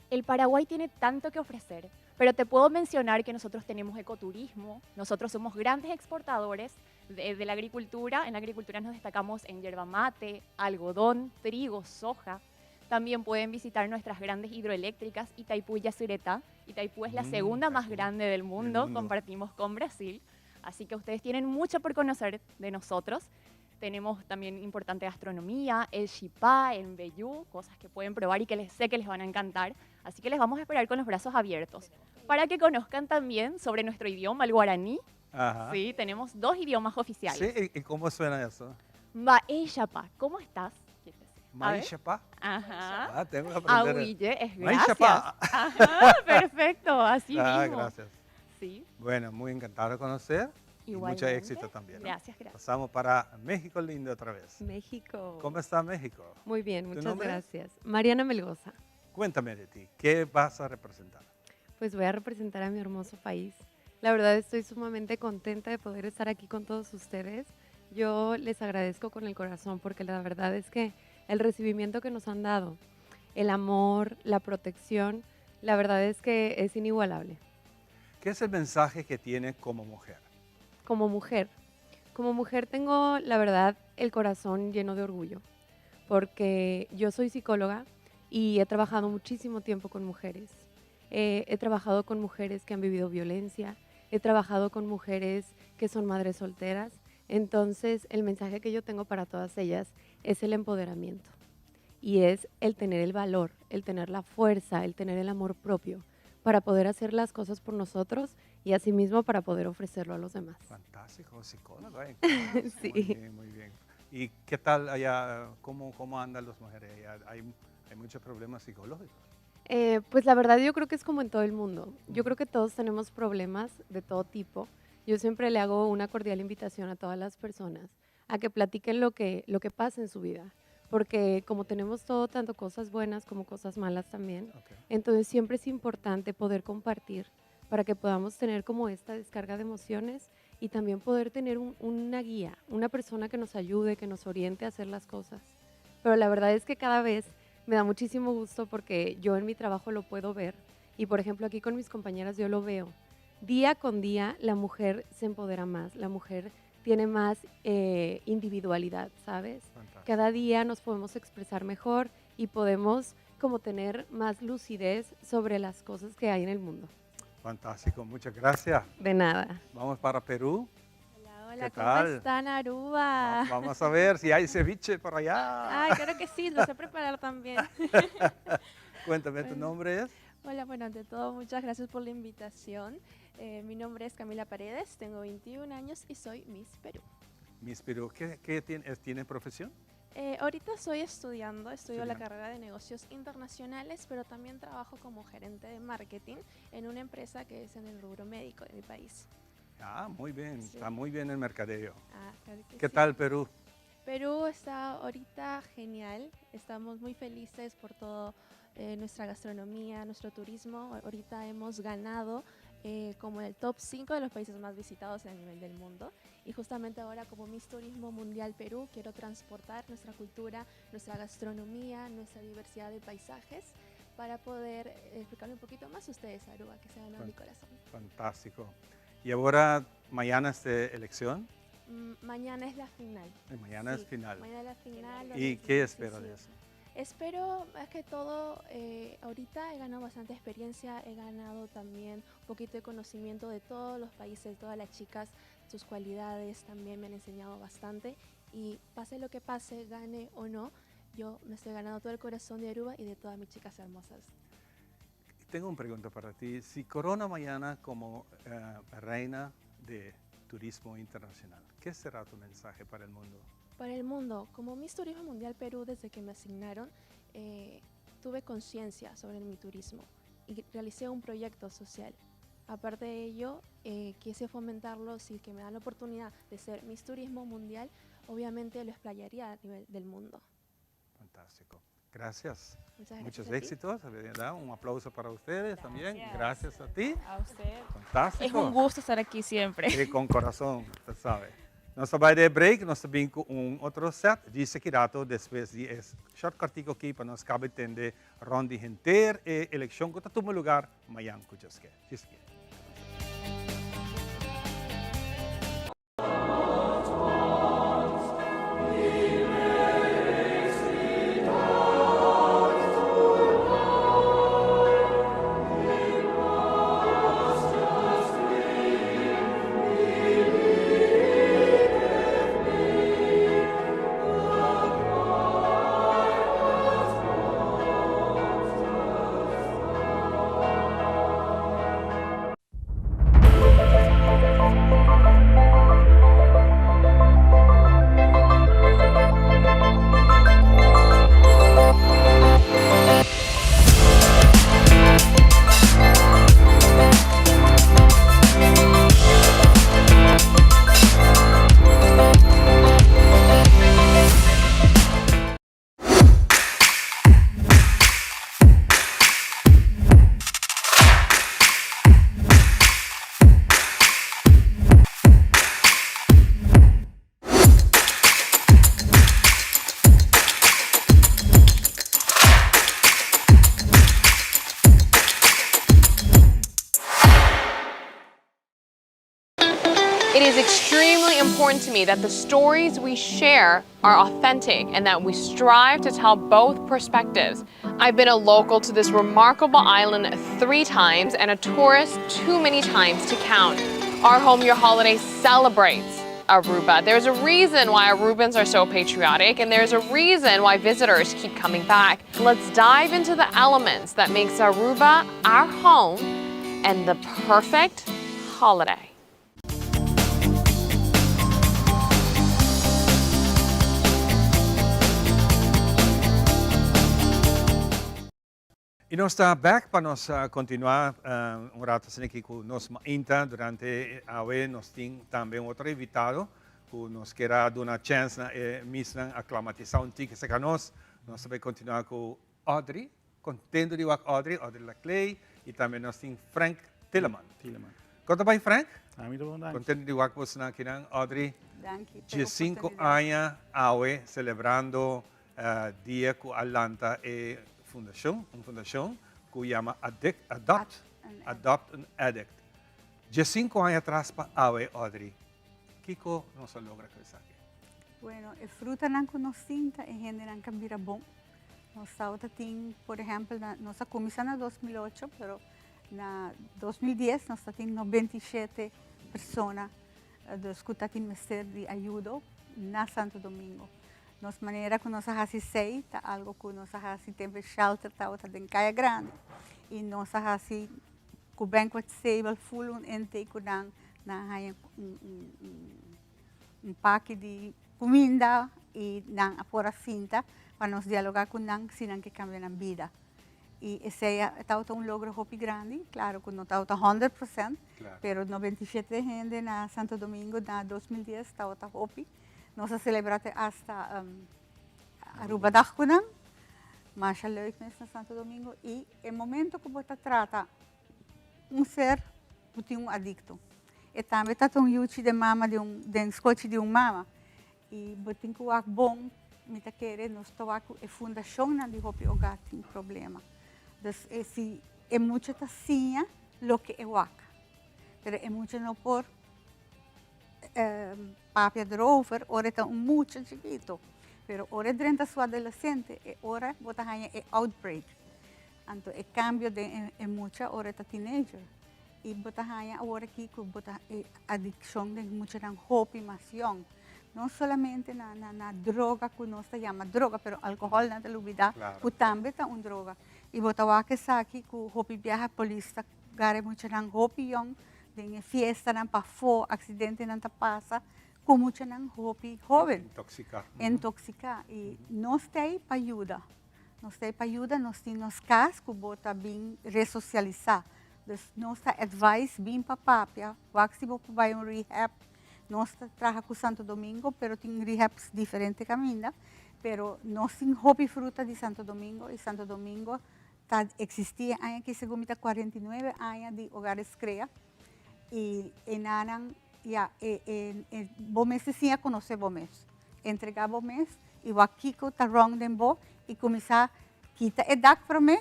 El Paraguay tiene tanto que ofrecer, pero te puedo mencionar que nosotros tenemos ecoturismo, nosotros somos grandes exportadores de la agricultura. En la agricultura nos destacamos en yerba mate, algodón, trigo, soja. También pueden visitar nuestras grandes hidroeléctricas, Itaipú y Yacyretá. Itaipú es la segunda más grande del mundo, compartimos con Brasil. Así que ustedes tienen mucho por conocer de nosotros. Tenemos también importante gastronomía, el chipá, el mbejú, cosas que pueden probar y que sé que les van a encantar. Así que les vamos a esperar con los brazos abiertos para que conozcan también sobre nuestro idioma, el guaraní. Ajá. Sí, tenemos 2 idiomas oficiales. Sí, ¿y cómo suena eso? Maishapa, ¿cómo estás? Maishapa. Ajá. Ah, tengo que aprender. Ahuille es Maishapa. gracias. Ajá, perfecto, así mismo. Gracias. Sí. Bueno, muy encantado de conocer. Y mucho Igualmente. éxito también, ¿no? Gracias, gracias. Pasamos para México lindo otra vez. México. ¿Cómo está México? Muy bien, ¿Tu muchas nombre? gracias. Mariana Melgoza. Cuéntame de ti, ¿qué vas a representar? Pues voy a representar a mi hermoso país. La verdad estoy sumamente contenta de poder estar aquí con todos ustedes. Yo les agradezco con el corazón porque la verdad es que el recibimiento que nos han dado, el amor, la protección, la verdad es que es inigualable. ¿Qué es el mensaje que tienes como mujer? Como mujer tengo, la verdad, el corazón lleno de orgullo, porque yo soy psicóloga y he trabajado muchísimo tiempo con mujeres. He trabajado con mujeres que han vivido violencia, he trabajado con mujeres que son madres solteras. Entonces, el mensaje que yo tengo para todas ellas es el empoderamiento y es el tener el valor, el tener la fuerza, el tener el amor propio para poder hacer las cosas por nosotros y asimismo para poder ofrecerlo a los demás. Fantástico, psicóloga. Sí. Muy bien. ¿Y qué tal allá? ¿Cómo andan las mujeres allá? ¿Hay muchos problemas psicológicos? Pues la verdad yo creo que es como en todo el mundo. Yo creo que todos tenemos problemas de todo tipo. Yo siempre le hago una cordial invitación a todas las personas a que platiquen lo que pasa en su vida. Porque como tenemos todo, tanto cosas buenas como cosas malas también, entonces siempre es importante poder compartir para que podamos tener como esta descarga de emociones y también poder tener una guía, una persona que nos ayude, que nos oriente a hacer las cosas. pero la verdad es que cada vez me da muchísimo gusto porque yo en mi trabajo lo puedo ver y por ejemplo aquí con mis compañeras yo lo veo. Día con día la mujer se empodera más, la mujer tiene más individualidad, ¿sabes? Fantástico. Cada día nos podemos expresar mejor y podemos como tener más lucidez sobre las cosas que hay en el mundo. Fantástico, muchas gracias. De nada. Vamos para Perú. Hola, ¿Qué ¿cómo tal? están, Aruba? Vamos a ver si hay ceviche por allá. Ay, claro que sí, lo sé preparar también. Cuéntame, ¿tu nombre es? Hola, bueno, ante todo, muchas gracias por la invitación. Mi nombre es Camila Paredes, tengo 21 años y soy Miss Perú. Miss Perú, ¿qué tiene profesión? Ahorita estudio la carrera de negocios internacionales, pero también trabajo como gerente de marketing en una empresa que es en el rubro médico de mi país. Ah, muy bien, Sí. está muy bien el mercadeo. Claro que ¿Qué sí. tal Perú? Perú está ahorita genial, estamos muy felices por todo nuestra gastronomía, nuestro turismo. Ahorita hemos ganado como el top 5 de los países más visitados a nivel del mundo. Y justamente ahora como Miss Turismo Mundial Perú quiero transportar nuestra cultura, nuestra gastronomía, nuestra diversidad de paisajes para poder explicarle un poquito más a ustedes, Aruba, que se han ganado mi corazón. Fantástico. ¿Y ahora mañana es de elección? Mañana es la final. Mañana es final. Mañana es la final. ¿Y qué espera de eso? Espero más que todo, ahorita he ganado bastante experiencia, he ganado también un poquito de conocimiento de todos los países, todas las chicas, sus cualidades también me han enseñado bastante y pase lo que pase, gane o no, yo me estoy ganando todo el corazón de Aruba y de todas mis chicas hermosas. Tengo una pregunta para ti. Si corona mañana como reina de turismo internacional, ¿qué será tu mensaje para el mundo? Para el mundo, como Miss Turismo Mundial Perú, desde que me asignaron, tuve conciencia sobre mi turismo y realicé un proyecto social. Aparte de ello, quise fomentarlo, si que me dan la oportunidad de ser Miss Turismo Mundial, obviamente lo explayaría a nivel del mundo. Fantástico. Gracias. Muchas gracias Muchos a ti. éxitos. ¿Verdad? Un aplauso para ustedes también. Gracias a ti. A usted. Fantástico. Es un gusto estar aquí siempre. Sí, con coração, você sabe. Nós vai de break, nós também com outro set de Sekirato, depois de esse short artigo aqui para nós cabe entender ronda inteira e eleição que está todo lugar, amanhã com Jessica. It is extremely important to me that the stories we share are authentic and that we strive to tell both perspectives. I've been a local to this remarkable island 3 times and a tourist too many times to count. Our Home Your Holiday celebrates Aruba. There's a reason why Arubans are so patriotic, and there's a reason why visitors keep coming back. Let's dive into the elements that makes Aruba our home and the perfect holiday. E nós estamos back para nós continuar rato aqui com nós ainda durante a vez nós temos também outro invitado que nos quer dar uma chance na mesma aclimatização que se nós vamos continuar com Audrey, contento de Audrey Laclay e também nós temos Frank Tilleman. Conta bem Frank? Contento de você aqui Audrey. 15 anos celebrando dia que Atlanta é uma fundação que chama Adopt an Addict. De 5 anos atrás para Aue, Audrey, que não se logra com isso aqui? Bueno, a fruta não conhecida e gente não cambia bom. Nós tem, por exemplo, nós começamos em 2008, mas na 2010 nós temos 97 pessoas que têm mestre de ajuda na Santo Domingo. Nossa maneira que nós fazemos é algo que nós fazemos tempo shelter, está em Caia Grande. E nós fazemos com o banquet table full ente que dá um pack de comida e dá a cinta para nós dialogar com eles se não que cambiar a vida. E esse é um logro muito grande, claro que não está 100%, mas 97 gente na Santo Domingo na 2010 está muito. Nós celebramos hasta Aruba Dakunan, mas leuk na Santo Domingo e o momento que você trata ser que tem adicto. E também está yuchi de mama de escote de mama e você tem que bom, me tá querendo nós estou a fundação na de hopi ogar tem problema. Dus é muito assim lo que é waka, pero é muito não por papia drover, ora está muito chiquito, pero ora dentro sua adolescente, ora bota é outbreak, então é cambio de é muita ora está teenager e bota agora aqui que bota adicção de muita não hopi masión, não somente na droga que nós chama droga, pero álcool na telubida, que também está droga e bota que aqui que hopi viaja polícia, gare muito não hopi young de fiesta não para fora, acidente não passa, com muito não hopi jovem. Intoxicar. E nós temos para ajuda. Nós temos para ajuda, nós temos casos que bota bem ressocializar. Nós temos advice bem para papia, se você vai rehab, nós trabalhamos com Santo Domingo, pero tem rehabs diferentes caminhos, pero nós temos hopi fruta de Santo Domingo, e Santo Domingo existia aqui, segundo 49 anos de hogares CREA, e nanan bom mês sim conhecer bom mês entregar bom mês e o aqui que tá wrong den bo e começar kita edak para mim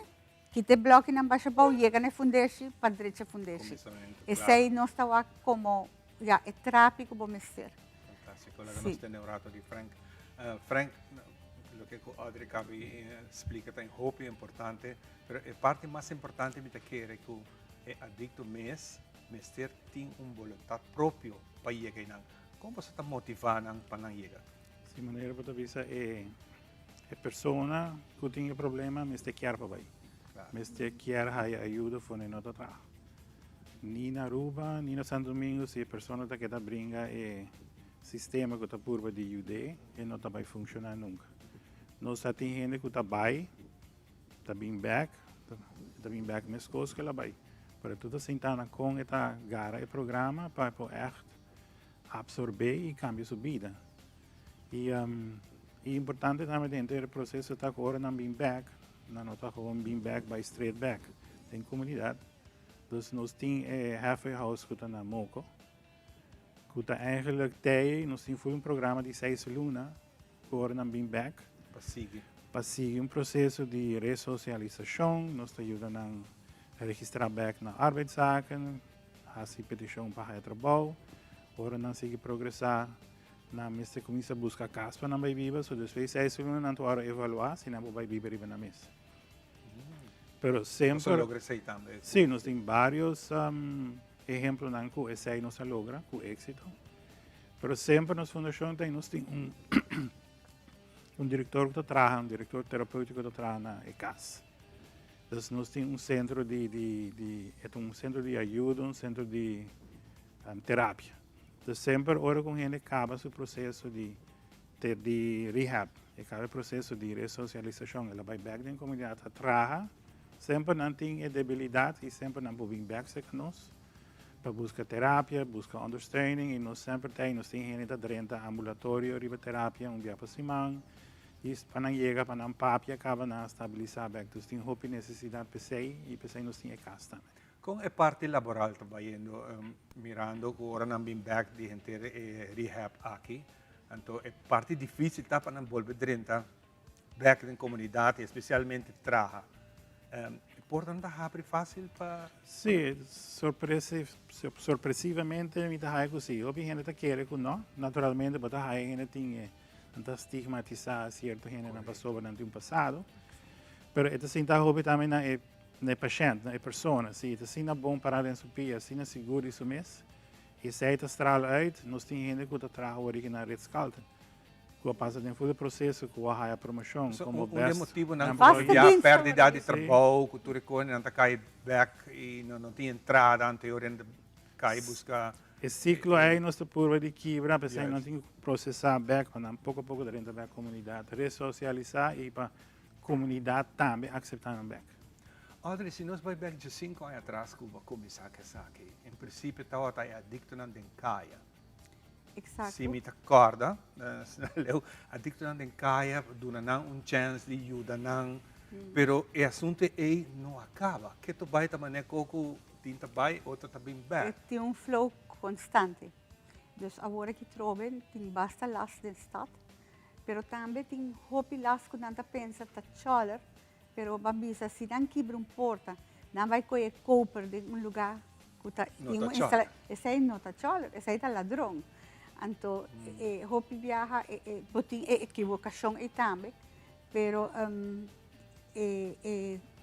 kita bloco na baixa bom chega na fundeixe para direita fundeixe esse aí nós está como é tráfico bom mês ser fantástico nós temos um rato de Frank lo que Audrey Cabi explica tem hope importante mas a parte mais importante me te quer que é adicto mês Mester tem vontade própria para chegar. Como você está motivando para chegar? De maneira que você é a pessoa que tem problema, Mester quer para aí. Mester quer ajuda para não trabalhar. Nem na Aruba, nem na Santo Domingo, se a pessoa que está brinca é sistema que está por de ajuda e não vai funcionar nunca. Nós temos gente que está bem, está bem back, mas coisas que ela vai. Para tudo sentar com esta gara e programa para poder absorver e cambiar sua vida. E é importante também dentro do processo estar agora na being back, não está com being back by straight back. Tem comunidade, então nós temos halfway house que está na Moco, que está eigenlijk nós temos um programa de 6 lunas agora na being back. Para seguir um processo de ressocialização, nós ajudamos a registrar back na arbeidszaken, fazer petição para o trabalho, agora não sigue progressar na mesa começa a buscar casa para não vai viver, so depois 6 lunas não estou evaluar se não vai viver na mesa. Pero sempre sim, nós temos vários exemplos não que esse aí não se logra com êxito, pero sempre na fundação nós temos diretor que trabalha, diretor terapêutico que trabalha na casa. Então, nós temos um centro de ajuda, um centro de terapia. Então, sempre, hora com a gente acaba o processo de rehab, acaba o processo de ressocialização. Ela vai back na comunidade, trabalha, sempre não tem debilidade e sempre não pode vir back com nós. Para buscar terapia, buscar understanding, e nós sempre temos gente dentro do ambulatório, riboterapia, dia por semana. E para não chegar para não papia, acaba não estabilizar bem. Então, tem roupa necessidade para você e para você não tem casa também. Com a parte laboral trabalhando, mirando que agora não vem back de gente rehab aqui, então é parte difícil tá para não volver dentro back na comunidade, especialmente traha. Portam da abrir fácil para... Sim, surpresivamente, me dá assim. Houve gente que quer que não, naturalmente, mas a gente tem que estigmatizar certo gente na pessoa durante um passado. Mas é assim, houve também na paciente, na pessoa. Se é assim, bom parar em sua pia, assim, é seguro isso mesmo. E se é estrala out, nós temos gente que trabalha original rede escalda. Que passa dentro do processo, que a promoção, como best. Motivo não a perda de trabalho, que tu reconhece, não cai back e não tem entrada anterior ainda cai buscar. O ciclo é nossa curva de quebra, apesar de não tem que processar back, mas pouco a pouco dentro da comunidade, ressocializar e para a comunidade também aceitar o back. Audrey, se nós vai back de 5 anos atrás, que vou começar a essa aqui, em princípio estava adicto na dencaia. Exato. Se me acorda, adicto na dencaia, dona chance de ajuda não, pero o assunto não acaba. Que tu vai também coco tinta vai, outro também back. Tem flow constante. Dus agora que trobem, tem basta las de stad, pero também tem hopi las que não pensa tá choler, pero babisa se não quebra porta, não vai coger cooper de lugar que tá esse aí não tá choler, esse aí tá ladrão. Então, hopi viaja, botin equivocação e também, pero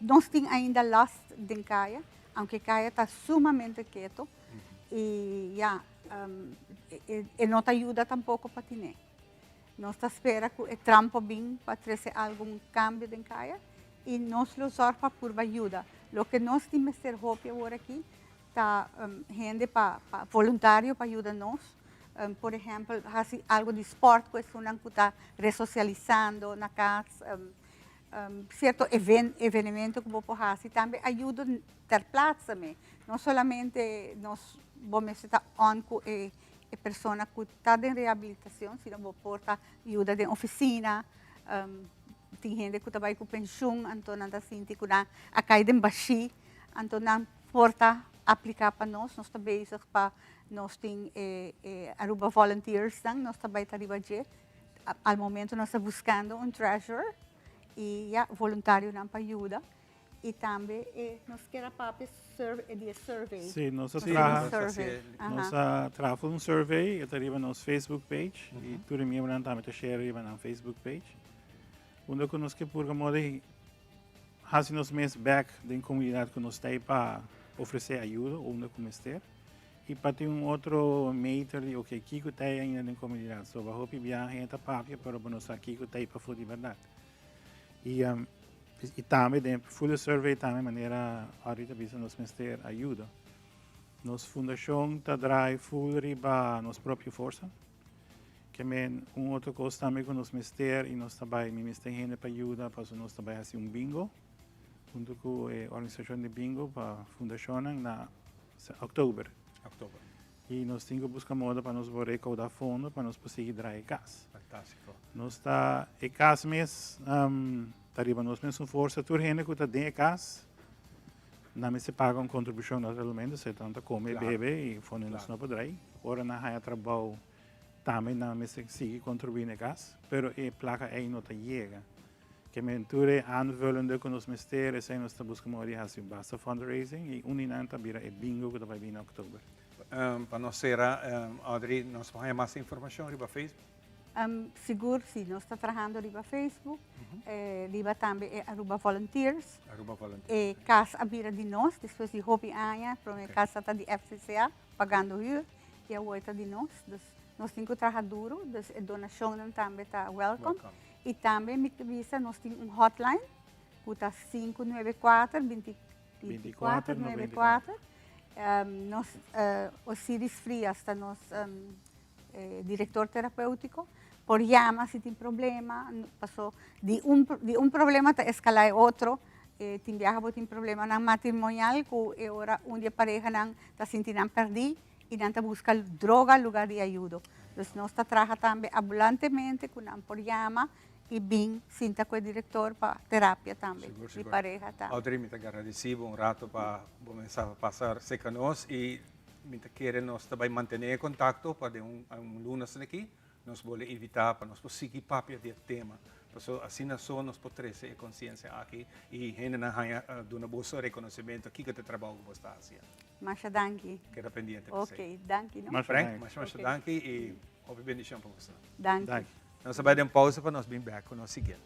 nós temos ainda las de caia, aunque caia está sumamente quieto e não te ajuda tampouco para ter. Nós espera que o trampo bem para trazer algum cambio de caia e nós lo sorpa por ajuda. Lo que nós temos que ser hopi agora aqui, tá gente para voluntário para ajudar nós. Por exemplo, algo de esporte, que está ressocializando na casa, certo evento que vou fazer, também ajuda a ter plaza. Não somente nós vamos estar com a pessoa que está em reabilitação, sino vou portar ajuda de oficina, tem gente que trabalha com pensão, então não está sentindo que a caída em baixo, então não porta aplicar para nós também para nós temos Aruba Volunteers, nós também estamos ao momento nós estamos buscando treasurer e voluntário não para ajuda e também nós queremos para survey. Sim, nós trabalhamos survey, está no nosso Facebook page e todo mundo também share na Facebook page. Onde que nós queremos fazer nos meus back da comunidade que nós temos para oferecer ajuda, onde começar. E para ter outro meter de que Kiko tem ainda na comunidade. So, a hope viaja a papia para nós aqui que tem para fazer verdade. E também dentro full survey também maneira ahorita bisa nos mestre ajuda. Nos fundação está drive full riba nos própria força. Que men outro coisa também com nos mestre e nós também me mestre gente para ajuda para nós também fazer bingo. Junto com a organização de bingo para a fundação na outubro. E nós temos que buscar moda para nós recaudar fundo para nós conseguir trazer casa. Fantástico. Nós está em casa mesmo, arriba nós mesmo força, tudo gente que está dentro de casa, não se paga uma contribuição naturalmente, se tanto come, bebe e fundo nós não podemos. Ora na há trabalho também não se sigue contribuir na casa, mas a placa aí não chega. Que menture aanvullende com os mistérios, nós estamos buscando uma fazer basta fundraising e uninanta vira é bingo que vai vir em outubro. Para nós ser, Audrey, nós vamos mais informação riba Facebook? Seguro, sim, nós estamos trabalhando riba Facebook, riba também é Aruba Volunteers. Aruba Volunteers. E casa a vira de nós, depois de Hopi Anha, para a casa está de FCCA, pagando o e a outra de nós. Nós temos que trabalhar duro, a donação também está welcome. E também, me avisa, nós temos hotline, que está 594-2494. Nós, Osiris Frias, está nosso diretor terapêutico. Por llama, se tem problema, passou de problema a escalar outro. Tem viaja, tem problema na matrimonial, que agora dia pareja não está sentindo perdido e não está buscando droga, lugar de ajuda. Então, nós trabalhamos também ambulantemente, com por llama, e bem, sinta com o diretor para terapia também, de pareja também. Audrey, me agradecido rato para começar a passar com nós e me querer nós também manter contato para lunes aqui, nós vamos evitar para nós seguir papia de tema Pues así nació nos potrece conciencia aquí y gente de una bolsa de reconocimiento aquí que te trabajo que vos estás haciendo. Masha danki. Queda pendiente. Ok, danki, ¿no? Frank, Masha danki e houve bendição para você. Danki. Nós vamos dar uma pausa para nós vir back com o seguinte.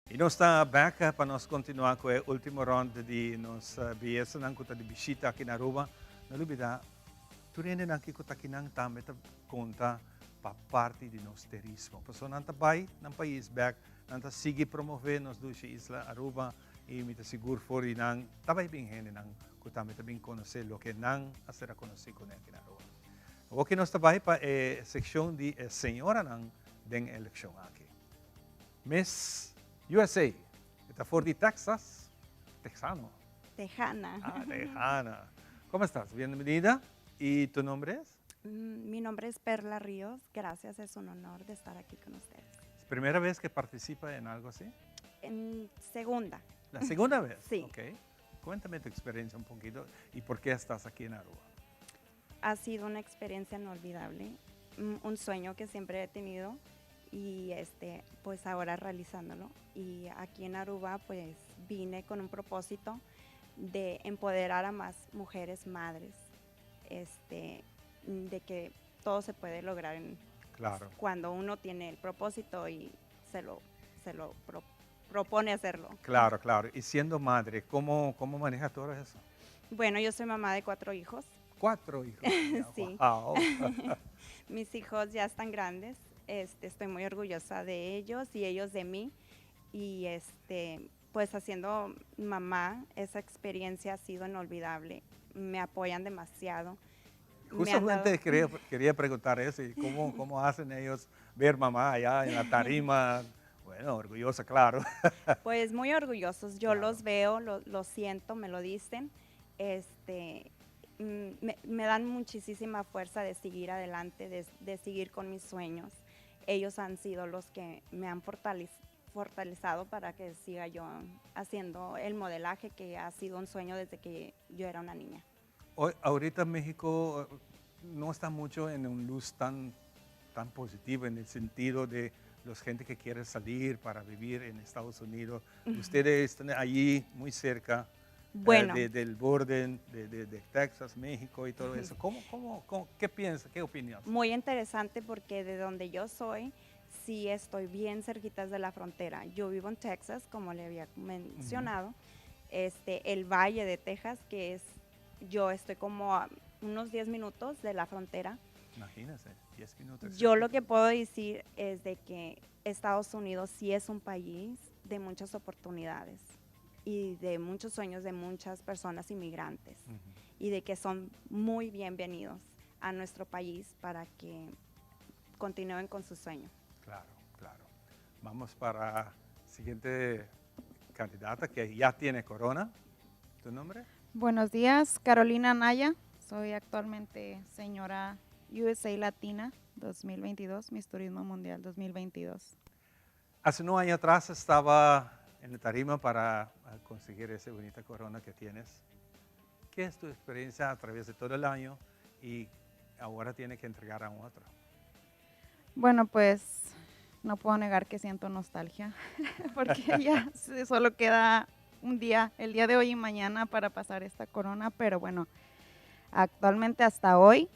E nós estamos back para nós continuar com o último round de nós viesse na conta de visita aqui na Aruba. Não olvida, tu rende aqui com takinang também conta para parte de nosso turismo. Porque nós vai no país back, nós sigue promover nos duas islas Aruba e me seguro fora nang também bem rende nang que também conhecer o que nang a ser conhecido aqui na Aruba. O que nós vai para a secção de senhora nang den eleição aqui. Miss USA, está for de Texas, texano. Tejana. Ah, Tejana. ¿Cómo estás? Bienvenida. ¿Y tu nombre es? Mi nombre es Perla Ríos. Gracias, es un honor de estar aquí con ustedes. ¿Es primera vez que participa en algo así? En segunda. ¿La segunda vez? Sí. Ok. Cuéntame tu experiencia un poquito y por qué estás aquí en Aruba. Ha sido una experiencia inolvidable, un sueño que siempre he tenido y pues ahora realizándolo. Y aquí en Aruba pues vine con un propósito de empoderar a más mujeres madres, de que todo se puede lograr claro. Cuando uno tiene el propósito y se lo propone hacerlo. Claro, claro. Y siendo madre, ¿cómo maneja todo eso? Bueno, yo soy mamá de 4 hijos. 4 hijos. Sí. Wow. Mis hijos ya están grandes. Estoy muy orgullosa de ellos y ellos de mí. Y pues haciendo mamá, esa experiencia ha sido inolvidable. Me apoyan demasiado. Justamente quería preguntar eso, y cómo hacen ellos ver mamá allá en la tarima. Bueno, orgullosa, claro. Pues muy orgullosos. Yo los veo, lo siento, me lo dicen. Me dan muchísima fuerza de seguir adelante, de seguir con mis sueños. Ellos han sido los que me han fortalecido para que siga yo haciendo el modelaje, que ha sido un sueño desde que yo era una niña. Hoy, ahorita México no está mucho en una luz tan positiva en el sentido de los gente que quiere salir para vivir en Estados Unidos. Ustedes están allí muy cerca. Bueno. Del borde de Texas, México y todo eso. ¿Qué piensas? ¿Qué opinión? Muy interesante porque de donde yo soy, sí estoy bien cerquitas de la frontera. Yo vivo en Texas, como le había mencionado. El Valle de Texas, que es, yo estoy como a unos 10 minutos de la frontera. Imagínese, 10 minutos. Yo lo que puedo decir es de que Estados Unidos sí es un país de muchas oportunidades y de muchos sueños de muchas personas inmigrantes y de que son muy bienvenidos a nuestro país para que continúen con su sueño. Claro, claro. Vamos para la siguiente candidata que ya tiene corona. ¿Tu nombre? Buenos días, Carolina Anaya. Soy actualmente señora USA Latina 2022, Miss Turismo Mundial 2022. Hace un año atrás estaba en la tarima para conseguir esa bonita corona que tienes. ¿Qué es tu experiencia a través de todo el año y ahora tiene que entregar a otro? Bueno, pues no puedo negar que siento nostalgia, porque ya solo queda un día, el día de hoy y mañana para pasar esta corona, pero bueno, actualmente hasta hoy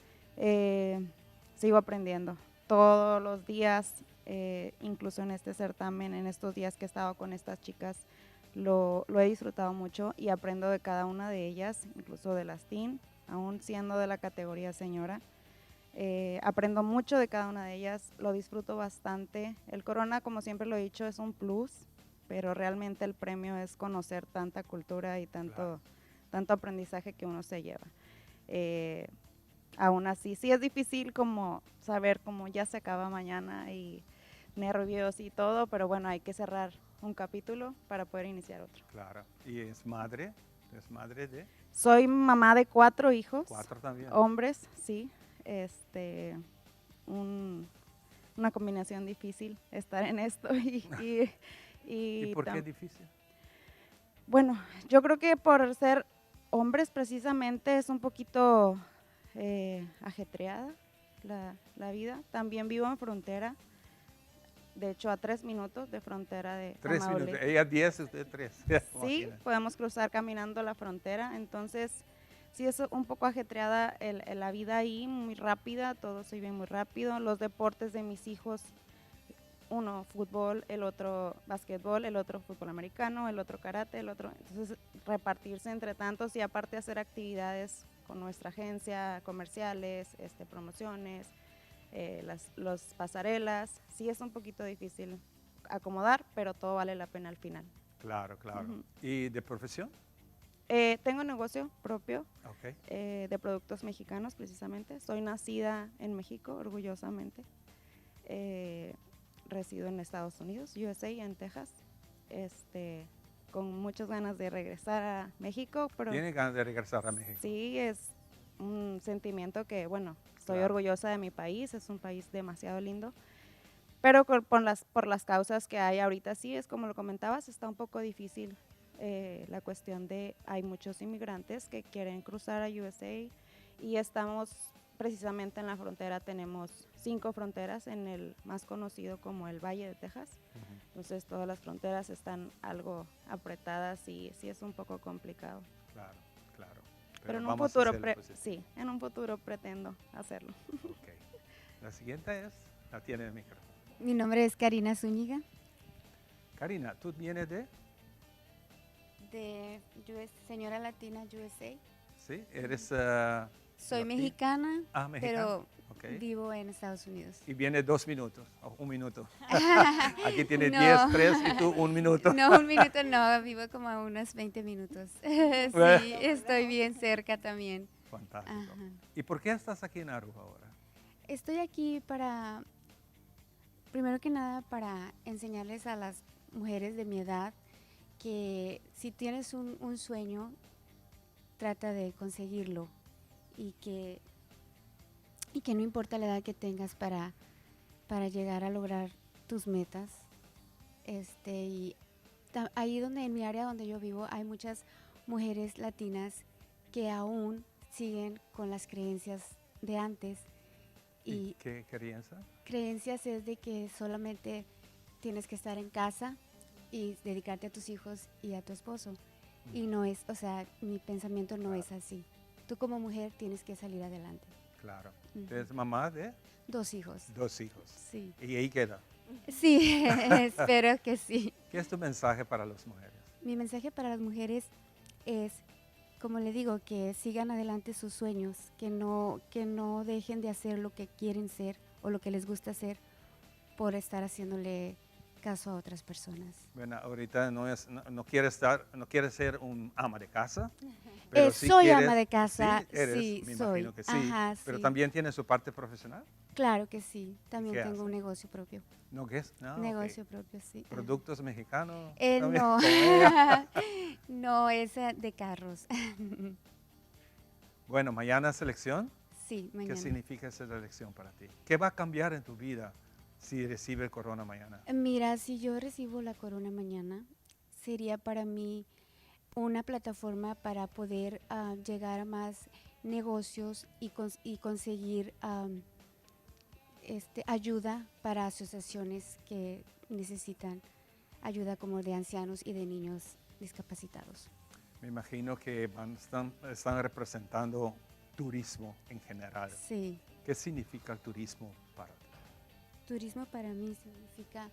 sigo aprendiendo todos los días, incluso en este certamen, en estos días que he estado con estas chicas, lo he disfrutado mucho y aprendo de cada una de ellas, incluso de las teen, aún siendo de la categoría señora. Aprendo mucho de cada una de ellas, lo disfruto bastante. El Corona, como siempre lo he dicho, es un plus, pero realmente el premio es conocer tanta cultura y tanto aprendizaje que uno se lleva. Aún así, sí es difícil como saber cómo ya se acaba mañana y nervios y todo, pero bueno, hay que cerrar un capítulo para poder iniciar otro. Claro. ¿Y es madre? ¿Es madre de? Soy mamá de 4 hijos. 4 también. Hombres, sí. Una combinación difícil estar en esto ¿Y por qué es difícil? Bueno, yo creo que por ser hombres precisamente es un poquito ajetreada la vida. También vivo en frontera, de hecho a 3 minutos de frontera de 3 Tamaulipas. minutos, ella 10, usted 3. Sí, podemos cruzar caminando la frontera, entonces sí es un poco ajetreada la vida ahí, muy rápida, todo se vive muy rápido. Los deportes de mis hijos, uno fútbol, el otro básquetbol, el otro fútbol americano, el otro karate, el otro, entonces repartirse entre tantos y aparte hacer actividades con nuestra agencia, comerciales, promociones, los pasarelas, sí es un poquito difícil acomodar, pero todo vale la pena al final. Claro, claro. ¿Y de profesión? Tengo un negocio propio Okay. de productos mexicanos precisamente. Soy nacida en México, orgullosamente. Resido en Estados Unidos, USA, en Texas. Con muchas ganas de regresar a México. Pero ¿Tiene ganas de regresar a México? Sí, es un sentimiento que, bueno, estoy orgullosa de mi país, es un país demasiado lindo. Pero por las causas que hay ahorita, sí, es como lo comentabas, está un poco difícil. La cuestión de hay muchos inmigrantes que quieren cruzar a USA y estamos precisamente en la frontera, tenemos 5 fronteras en el más conocido como el Valle de Texas. Entonces todas las fronteras están algo apretadas y sí es un poco complicado. Claro, claro. Pero en un futuro, sí, en un futuro pretendo hacerlo. Okay. La siguiente la tiene el micrófono. Mi nombre es Karina Zúñiga. Karina, ¿tú vienes de? De Señora Latina USA. Sí, eres... Soy mexicana, mexicana, pero okay. Vivo en Estados Unidos. Y viene 2 minutos, o 1 minuto. Aquí tiene 10, 3 y tú 1 minuto. No, 1 minuto no, vivo como a unos 20 minutos. Sí, estoy bien cerca también. Fantástico. Ajá. ¿Y por qué estás aquí en Aruba ahora? Estoy aquí primero que nada, para enseñarles a las mujeres de mi edad que si tienes un sueño, trata de conseguirlo y que no importa la edad que tengas para llegar a lograr tus metas. Y ahí en mi área donde yo vivo hay muchas mujeres latinas que aún siguen con las creencias de antes. ¿Y qué creencias? Creencias es de que solamente tienes que estar en casa y dedicarte a tus hijos y a tu esposo. Y no es, o sea, mi pensamiento no es así. Tú como mujer tienes que salir adelante. Claro. ¿Eres mamá de? 2 hijos. 2 hijos. Sí. ¿Y ahí queda? Sí, espero que sí. ¿Qué es tu mensaje para las mujeres? Mi mensaje para las mujeres es, como le digo, que sigan adelante sus sueños, que no dejen de hacer lo que quieren ser o lo que les gusta hacer por estar haciéndole caso a otras personas. Bueno, ahorita no quieres ser un ama de casa. Pero sí soy quieres, ama de casa, sí, me soy. imagino que sí. Ajá, pero sí. también tienes su parte profesional. Claro que sí, también ¿Qué tengo hace? un negocio propio. ¿No qué es? No, Negocio okay. propio, sí. ¿Productos mexicanos? No, no, es de carros. Bueno, mañana selección. Sí, mañana. ¿Qué significa esa elección para ti? ¿Qué va a cambiar en tu vida si recibe el corona mañana? Mira, si yo recibo la corona mañana, sería para mí una plataforma para poder llegar a más negocios y conseguir ayuda para asociaciones que necesitan ayuda como de ancianos y de niños discapacitados. Me imagino que están representando turismo en general. Sí. ¿Qué significa el turismo para ti? Turismo para mí significa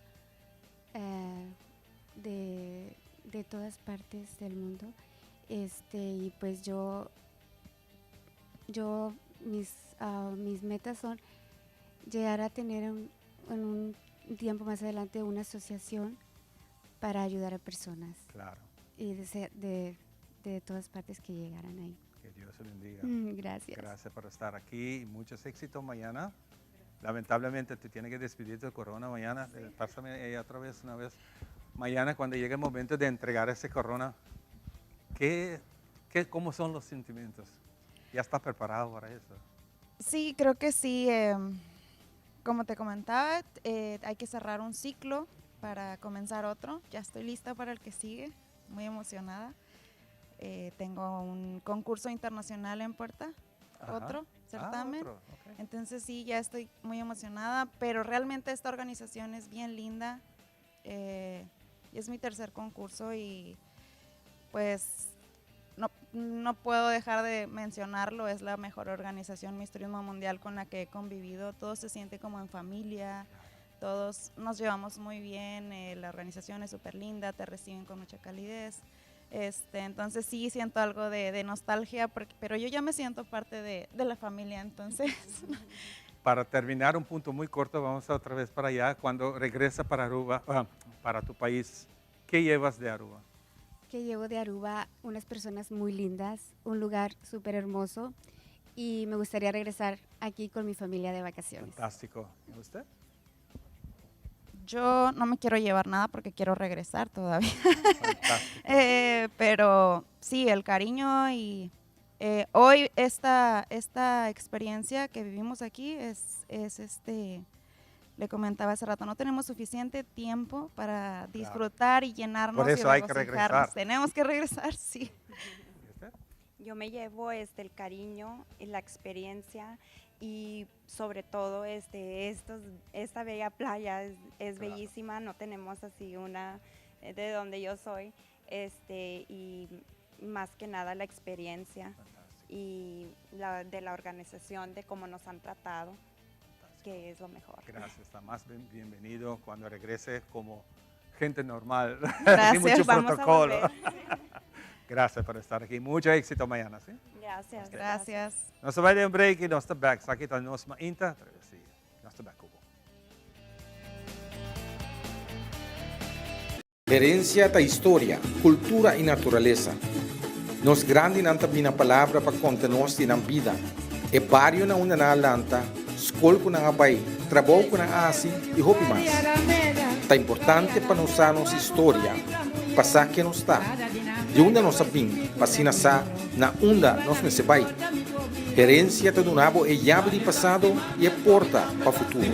de todas partes del mundo. Y pues mis metas son llegar a tener en un tiempo más adelante una asociación para ayudar a personas. Claro. Y de todas partes que llegaran ahí. Que Dios te bendiga. Gracias. Gracias por estar aquí y muchos éxitos mañana. Lamentablemente te tienes que despedir del corona mañana. Pásame otra vez, una vez. Mañana cuando llegue el momento de entregar ese corona, ¿cómo son los sentimientos? ¿Ya estás preparado para eso? Sí, creo que sí. Como te comentaba, hay que cerrar un ciclo para comenzar otro. Ya estoy lista para el que sigue, muy emocionada. Tengo un concurso internacional en puerta, otro certamen. Okay. Entonces sí, ya estoy muy emocionada, pero realmente esta organización es bien linda. Es mi tercer concurso y pues no puedo dejar de mencionarlo. Es la mejor organización Miss Turismo Mundial con la que he convivido. Todo se siente como en familia, todos nos llevamos muy bien, la organización es súper linda, te reciben con mucha calidez. Entonces sí siento algo de nostalgia, pero yo ya me siento parte de la familia, entonces. Para terminar, un punto muy corto, vamos otra vez para allá. Cuando regresa para Aruba, para tu país, ¿qué llevas de Aruba? Que llevo de Aruba unas personas muy lindas, un lugar súper hermoso y me gustaría regresar aquí con mi familia de vacaciones. Fantástico. ¿Y usted? Yo no me quiero llevar nada porque quiero regresar todavía. Pero sí, el cariño y hoy esta experiencia que vivimos aquí le comentaba hace rato, no tenemos suficiente tiempo para disfrutar y llenarnos. Por eso y hay que regresar. Tenemos que regresar, sí. Yo me llevo el cariño y la experiencia y sobre todo esta bella playa es bellísima, no tenemos así una de donde yo soy, y más que nada la experiencia y de la organización, de cómo nos han tratado, que es lo mejor. Gracias, está más bienvenido cuando regrese como gente normal. Gracias. Sin mucho Vamos protocolo. a volver. Gracias por estar aquí. Mucho éxito mañana, ¿sí? Gracias. Gracias. Nós vai dar um break e nós estamos back. Aqui está nós mainta. Nós estamos back. Herencia da história, cultura e natureza. Nos grande não tem a palavra para contar nós na vida. É barrio na una na lanta, escola na abai, trabalho na asi e hopi mais. Tá importante para nós a nossa história, passar que nos está. De onde nós sabemos, passina sa na onda nós me se vai. Herencia do nabo é llave de passado e é porta para o futuro.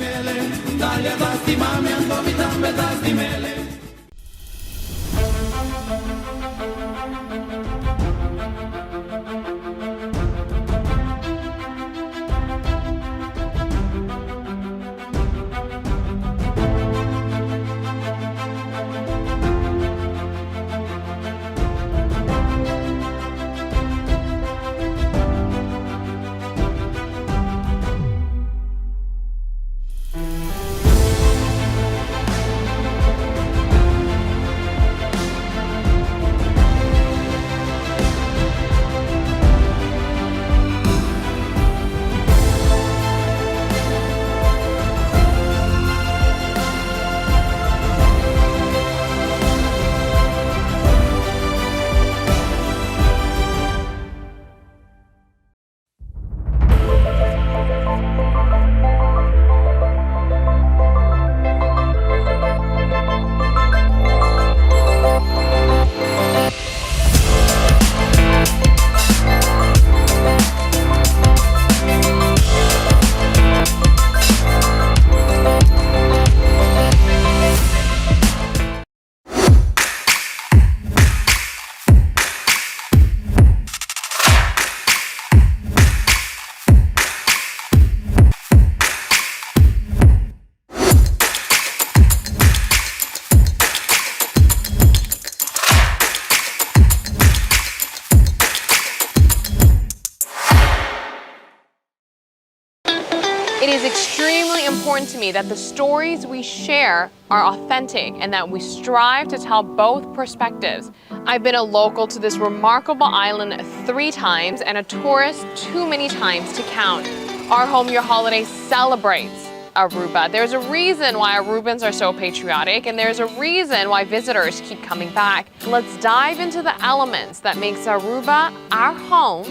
It is extremely important to me that the stories we share are authentic and that we strive to tell both perspectives. I've been a local to this remarkable island 3 times and a tourist too many times to count. Our Home Your Holiday celebrates Aruba. There's a reason why Arubans are so patriotic, and there's a reason why visitors keep coming back. Let's dive into the elements that makes Aruba our home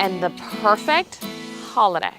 and the perfect holiday.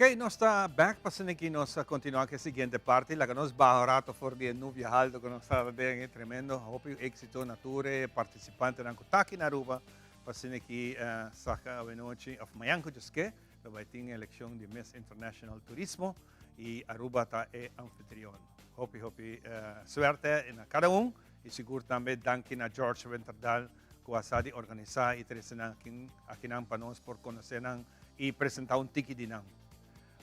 Ok, nós está back passando aqui nós a continuar com a seguinte parte, lá que nós barato for de no viajado que nós está bem tremendo, hope éxito nature participante na Kutaki na Aruba, passando aqui saca a noite of Mayanko Joske, vai ter a eleição de Miss International Turismo e Aruba tá é anfitrião. Hope suerte em cada e seguro também danke na George Winterdal que a de organizar e trazer aqui nan para nós por conhecer e apresentar ticket de nan.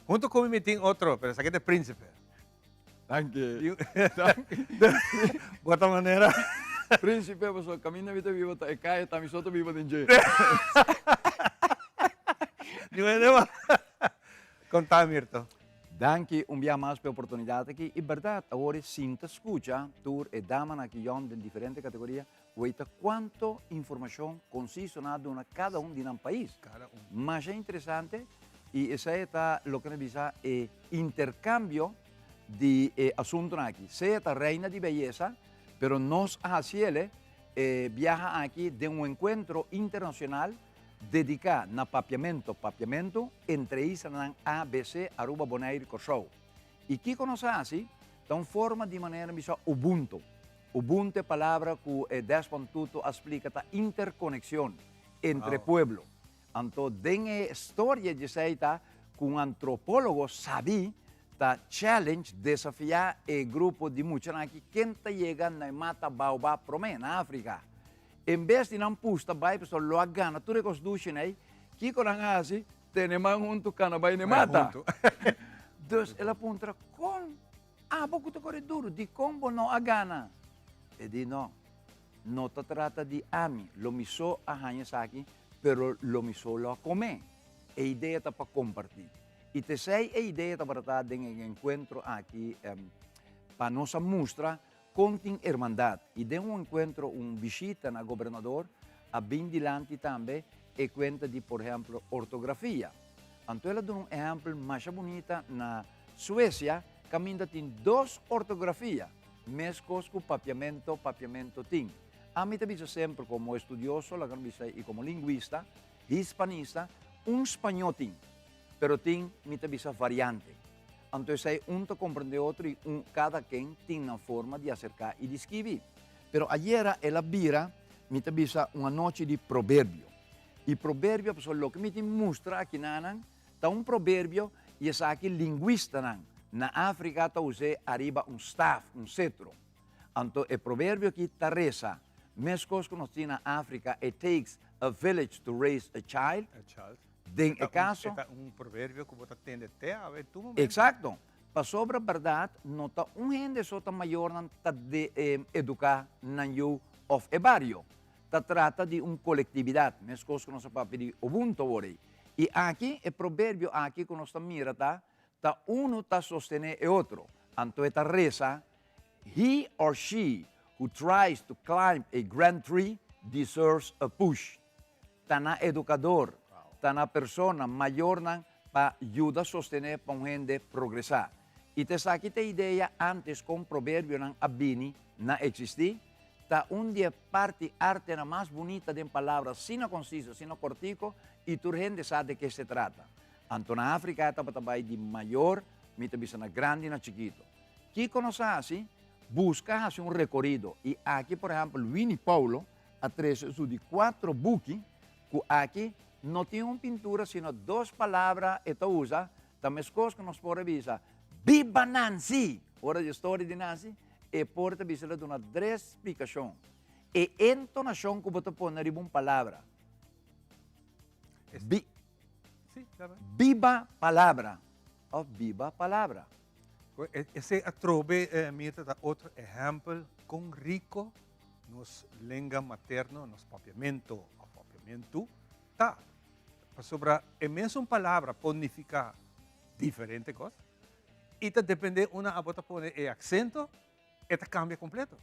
Junto con mi meeting otro, pero saqué de príncipe. Danke. De otra manera. Príncipe, pues el camino vita vivo, e cae, tamisoto vivo dinje. Contame, Mirto. Danke un día más per oportunidad aquí. Y verdad, ahora sin te escucha, tour e daman aquí de diferentes categorías, veita cuánto información consiste en cada uno de un país. Más es interesante. Y esa es lo que nos dice intercambio de asuntos aquí. Sea reina de belleza, pero nos hace viaja aquí de un encuentro internacional dedicado a papiamento entre islas ABC, Aruba, Bonaire, Show. Y aquí conoce así, de forma de manera Ubuntu. Ubuntu es palabra que despontuto explica la interconexión entre pueblos. Entonces, en la historia de esta, que un antropólogo sabía que challenge desafiar el grupo de muchos aquí que llegan a mata baobab en África. En vez de no pusta, pues lo hagan, tú reconstruyen ahí, que con así, tenemos junto canabay en mata. Entonces, él apunta con, poco te corre duro, de cómo no hagan. Y dice, no te trata de a mí, lo mismo a Jañez aquí, pero lo mismo lo a comer. E idea está para compartir. Y te sei e idea está para estar en el encuentro aquí, para nos mostrar con hermandad. Y de un encuentro, visita al gobernador, a bien delante también, e cuenta de, por ejemplo, ortografía. Entonces, él da un ejemplo más bonito en Suecia, camina en 2 ortografías, mescos con papiamento tin. A mí te dice siempre como estudioso y como lingüista, hispanista, un español tin, pero tin me te dice variante. Entonces uno comprende otro y cada quien tiene una forma de acercar y de escribir. Pero ayer ella vira, me te dice una noche de proverbio. Y proverbio, pues lo que me te muestra aquí está un proverbio y es aquí lingüista. Na África está usé arriba un staff, un cetro. Entonces el proverbio aquí está reza. Mes cosas que nos tiene en África, it takes a village to raise a child. En el caso... un proverbio que vos atiendes a ver tú. Exacto. Para sobre verdad, no está un gente sota mayor de educar nanyu of e barrio. Se trata de una colectividad. Mes cosas que nos se puede pedir Ubuntu ahora. Y aquí, el proverbio aquí que nos mira, está uno está sostener el otro. Entonces esta reza, he or she who tries to climb a grand tree deserves a push. Está na educador, está na persona maior para ajudar a sostener para a gente progressar. E te sabe a ideia antes com provérbio não abini, não existir, tá dia parte arte na mais bonita de palavras, sino conciso, sino cortico, e tu gente sabe de que se trata. Anto na África está para de maior, mita bisa na grande na chiquito. Que conoce assim, busca hacer um recorrido. E aqui, por exemplo, Winnie Paulo, a tres de 4 buques, que aqui não tem uma pintura, sino 2 palavras, e tu usa, também as coisas que nós podemos ver, Viva Nancy! Ora, a história de Nancy, e porta bisa de uma 3 explicação. E entonação que você põe na uma palavra. Viva palavra. Ou viva palavra. Esse atrobe, mira, outro exemplo com rico nos língua materno, nos papiamento, tá. Sobre a mesma palavra significa diferente coisa. E depende uma a bota pone o acento, e cambia completo.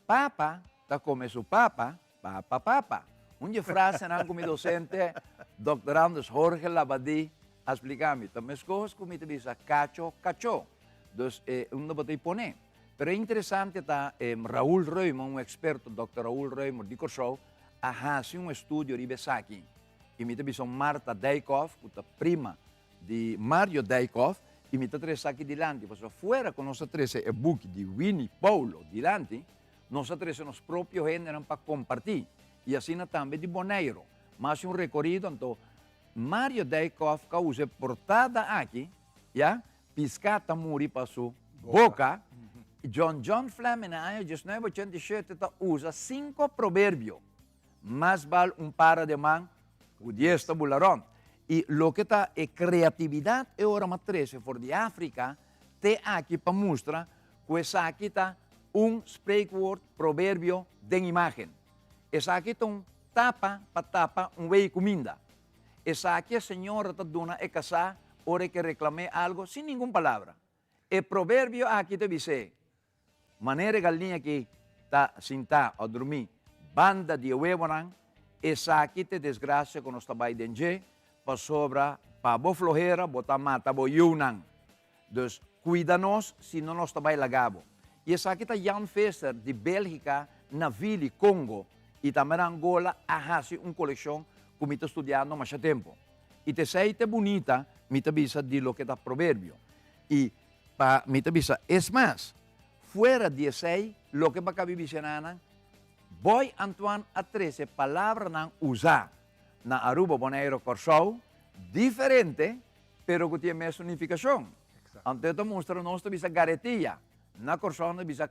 Papa, tá como su papa, papa, papa. Uma frase não como docente, doutorando Jorge Labadí, a explicar-me. Também as coisas como te diz, cacho, cacho. Dus não botei poner. Pero é interessante tá Raúl Reumann, um experto, Dr. Raúl Reumann, de Corsou, a fazer um estudo de Besaki. E me teve Marta Dykhoff, a prima de Mario Dykhoff, e me teve aqui dilante. Porque fora com nós três o book de Winnie Paulo dilante, nós três nos próprios géneros para compartilhar. E assim também de Boneiro. Mas um recorrido, então, Mario Dykhoff causa portada aqui, já, piscata muri para sua boca. John Fleming, no ano 1987, usa 5 provérbios. Más vale par de man, o 10 tabularon. E lo que está é criatividade e ora matrice for de África, te aqui para mostrar que essa aqui está spreekwoord, provérbio de imagem. Essa aqui está tapa para tapa wei comida. Essa aqui a senhora está dona é casar, ora que reclame algo sem nenhuma palavra. E provérbio aqui te dice, maneira galinha que está sentada a dormir, banda de huevo nan, essa aqui te desgraça quando está vai dentro, para sobra, para bo flojera, botar mata bo yunan. Dus, cuida-nos se não nós está vai lagabo. E essa aqui está Jan Fester, de Bélgica, na Vila Congo, e também na Angola, a coleção que me está estudando há mais tempo. E te sei te bonita, me te bisa de lo que está provérbio. E, me te bisa, es mais, fuera de sei, lo que para caber bisenana, Boy Antoine a 13 palavras não usar na Aruba, Bonaire, Corsou, diferente, pero que tem a mesma significação. Então, mostra nós bisa garetia, na Corsou nós bisa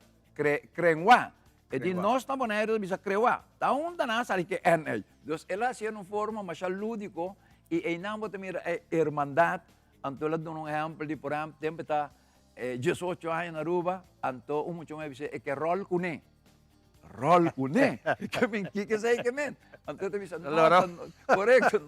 crenua, e de nós na Bonaire bisa creua. Da onde nós sabe que é NA. Então, ela hacía uma forma mais lúdico e não também é irmandade. Então, ela dá exemplo de, por exemplo, tempo está 18 anos na Aruba, então, muito mais é que rol cuné. Rol cuné. Que sei que men. Então, te bisa, correto.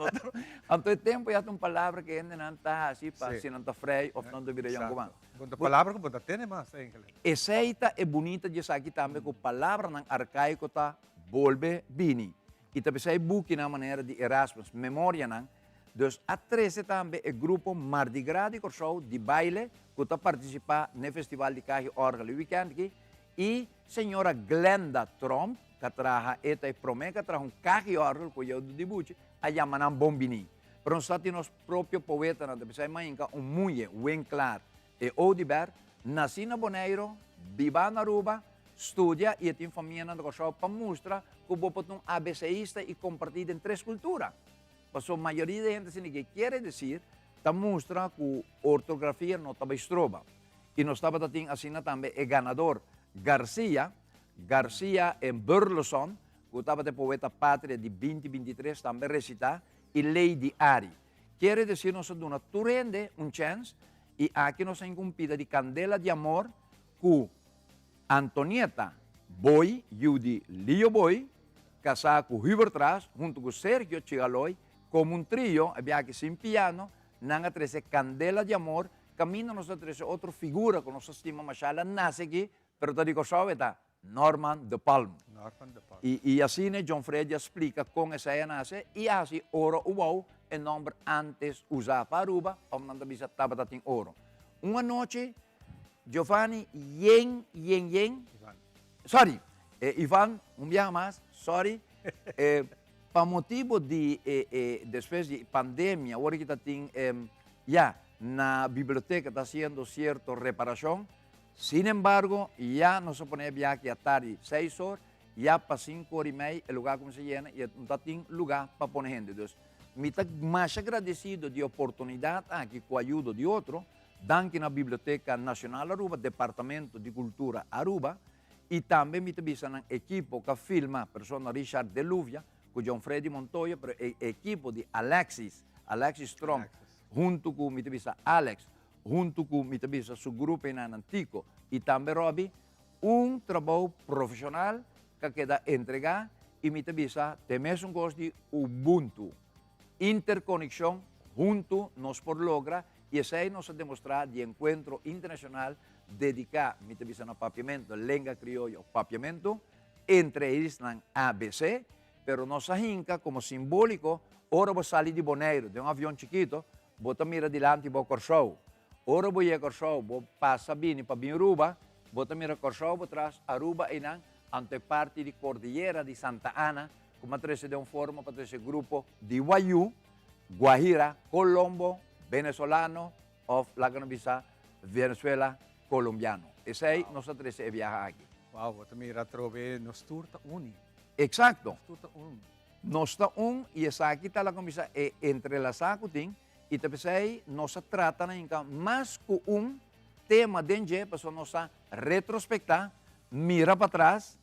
Então, tempo já tem uma palavra que ainda não está assim, para se não está freio, ou não deveria ir comando. Quando a palavra que tem mais em inglês. Essa é bonita de aqui também, que a palavra não arcaico está volve bini. E também sai book na maneira de Erasmus, memória não. Dus a 13 também é grupo Mardi Gras de Corsou, de baile, que está participando no Festival de Carro Orgel Weekend aqui. E senhora Glenda Trump, que trabalha e promete que trabalha carro orgel, que eu do debut, a chamar bombini. Pero nós temos próprio poeta, na depois mainca, mulher, bem claro, e Odiber, nasci na Bonaire, viva na Aruba, estudia e tem família na Corsou para mostrar que o bopo é um ABCista e compartilha em 3 culturas. Mas a maioria da gente que quer dizer, está mostra que a ortografia não está estroba. E nós estamos assim também é ganador Garcia em Burleson, que estava de poeta pátria de 2023, também recitar, e Lady Ari. Quer dizer, nós damos uma chance, e aqui nós temos uma pida de candela de amor, que Antonieta Boy, Judy Leo Boy, casada com Hubert Tras, junto com Sergio Chigaloy, como um trio, havia aqui sem piano, nanga 13 candela de amor, caminho nós 13 outra figura que nós estima machala nasce aqui, pero te digo só está Norman de Palm. E assim John Fred explica como essa nasce e assim ora uau el nombre antes usado para Aruba, para mandar visa tabata en oro. Una noche, Giovanni, sorry, Ivan, un día más, sorry, para motivo de, después de pandemia, ahora que está ya, la biblioteca está haciendo cierta reparación, sin embargo, ya no se pone viaje a tarde 6 horas, ya para 5 horas y media el lugar como se llena y no tiene lugar para poner gente. Entonces, me estoy más agradecido de oportunidad aquí con ayuda de otro, dan na Biblioteca Nacional Aruba, Departamento de Cultura Aruba, e também me tabisa um equipo que filma, persona Richard Deluvia, com John Freddy Montoya, pero equipo de Alexis Strong, junto com me tabisa Alex, junto com me tabisa seu grupo em Antico, e também Robbie, trabalho profissional que queda entregar e me tabisa temos gosto de Ubuntu, interconexão junto nos por logra. Y ese nos ha demostrado de encuentro internacional dedicado a papiamento, lengua criollo, papiamento, entre Island ABC, pero nos ahinca como simbólico, ahora voy a salir de Bonaire, de un avión chiquito, voy a mirar delante y voy a Corsou. Ahora voy a Corsou, voy a pasar bien para Aruba, voy a mirar Corsou, voy atrás Aruba y ante parte de Cordillera de Santa Ana, como trece de un forma para ese grupo de Guayú, Guajira, Colombo, venezolano o la Guinea Venezuela colombiano. Ese ahí nosotros viaja aquí. Wow, vos también trove nos turta uni. Exacto. Nos turta y esa aquí está la comisa entre la sacutín y te pensé nos trata más que un tema de pues nos retrospectar, mira para atrás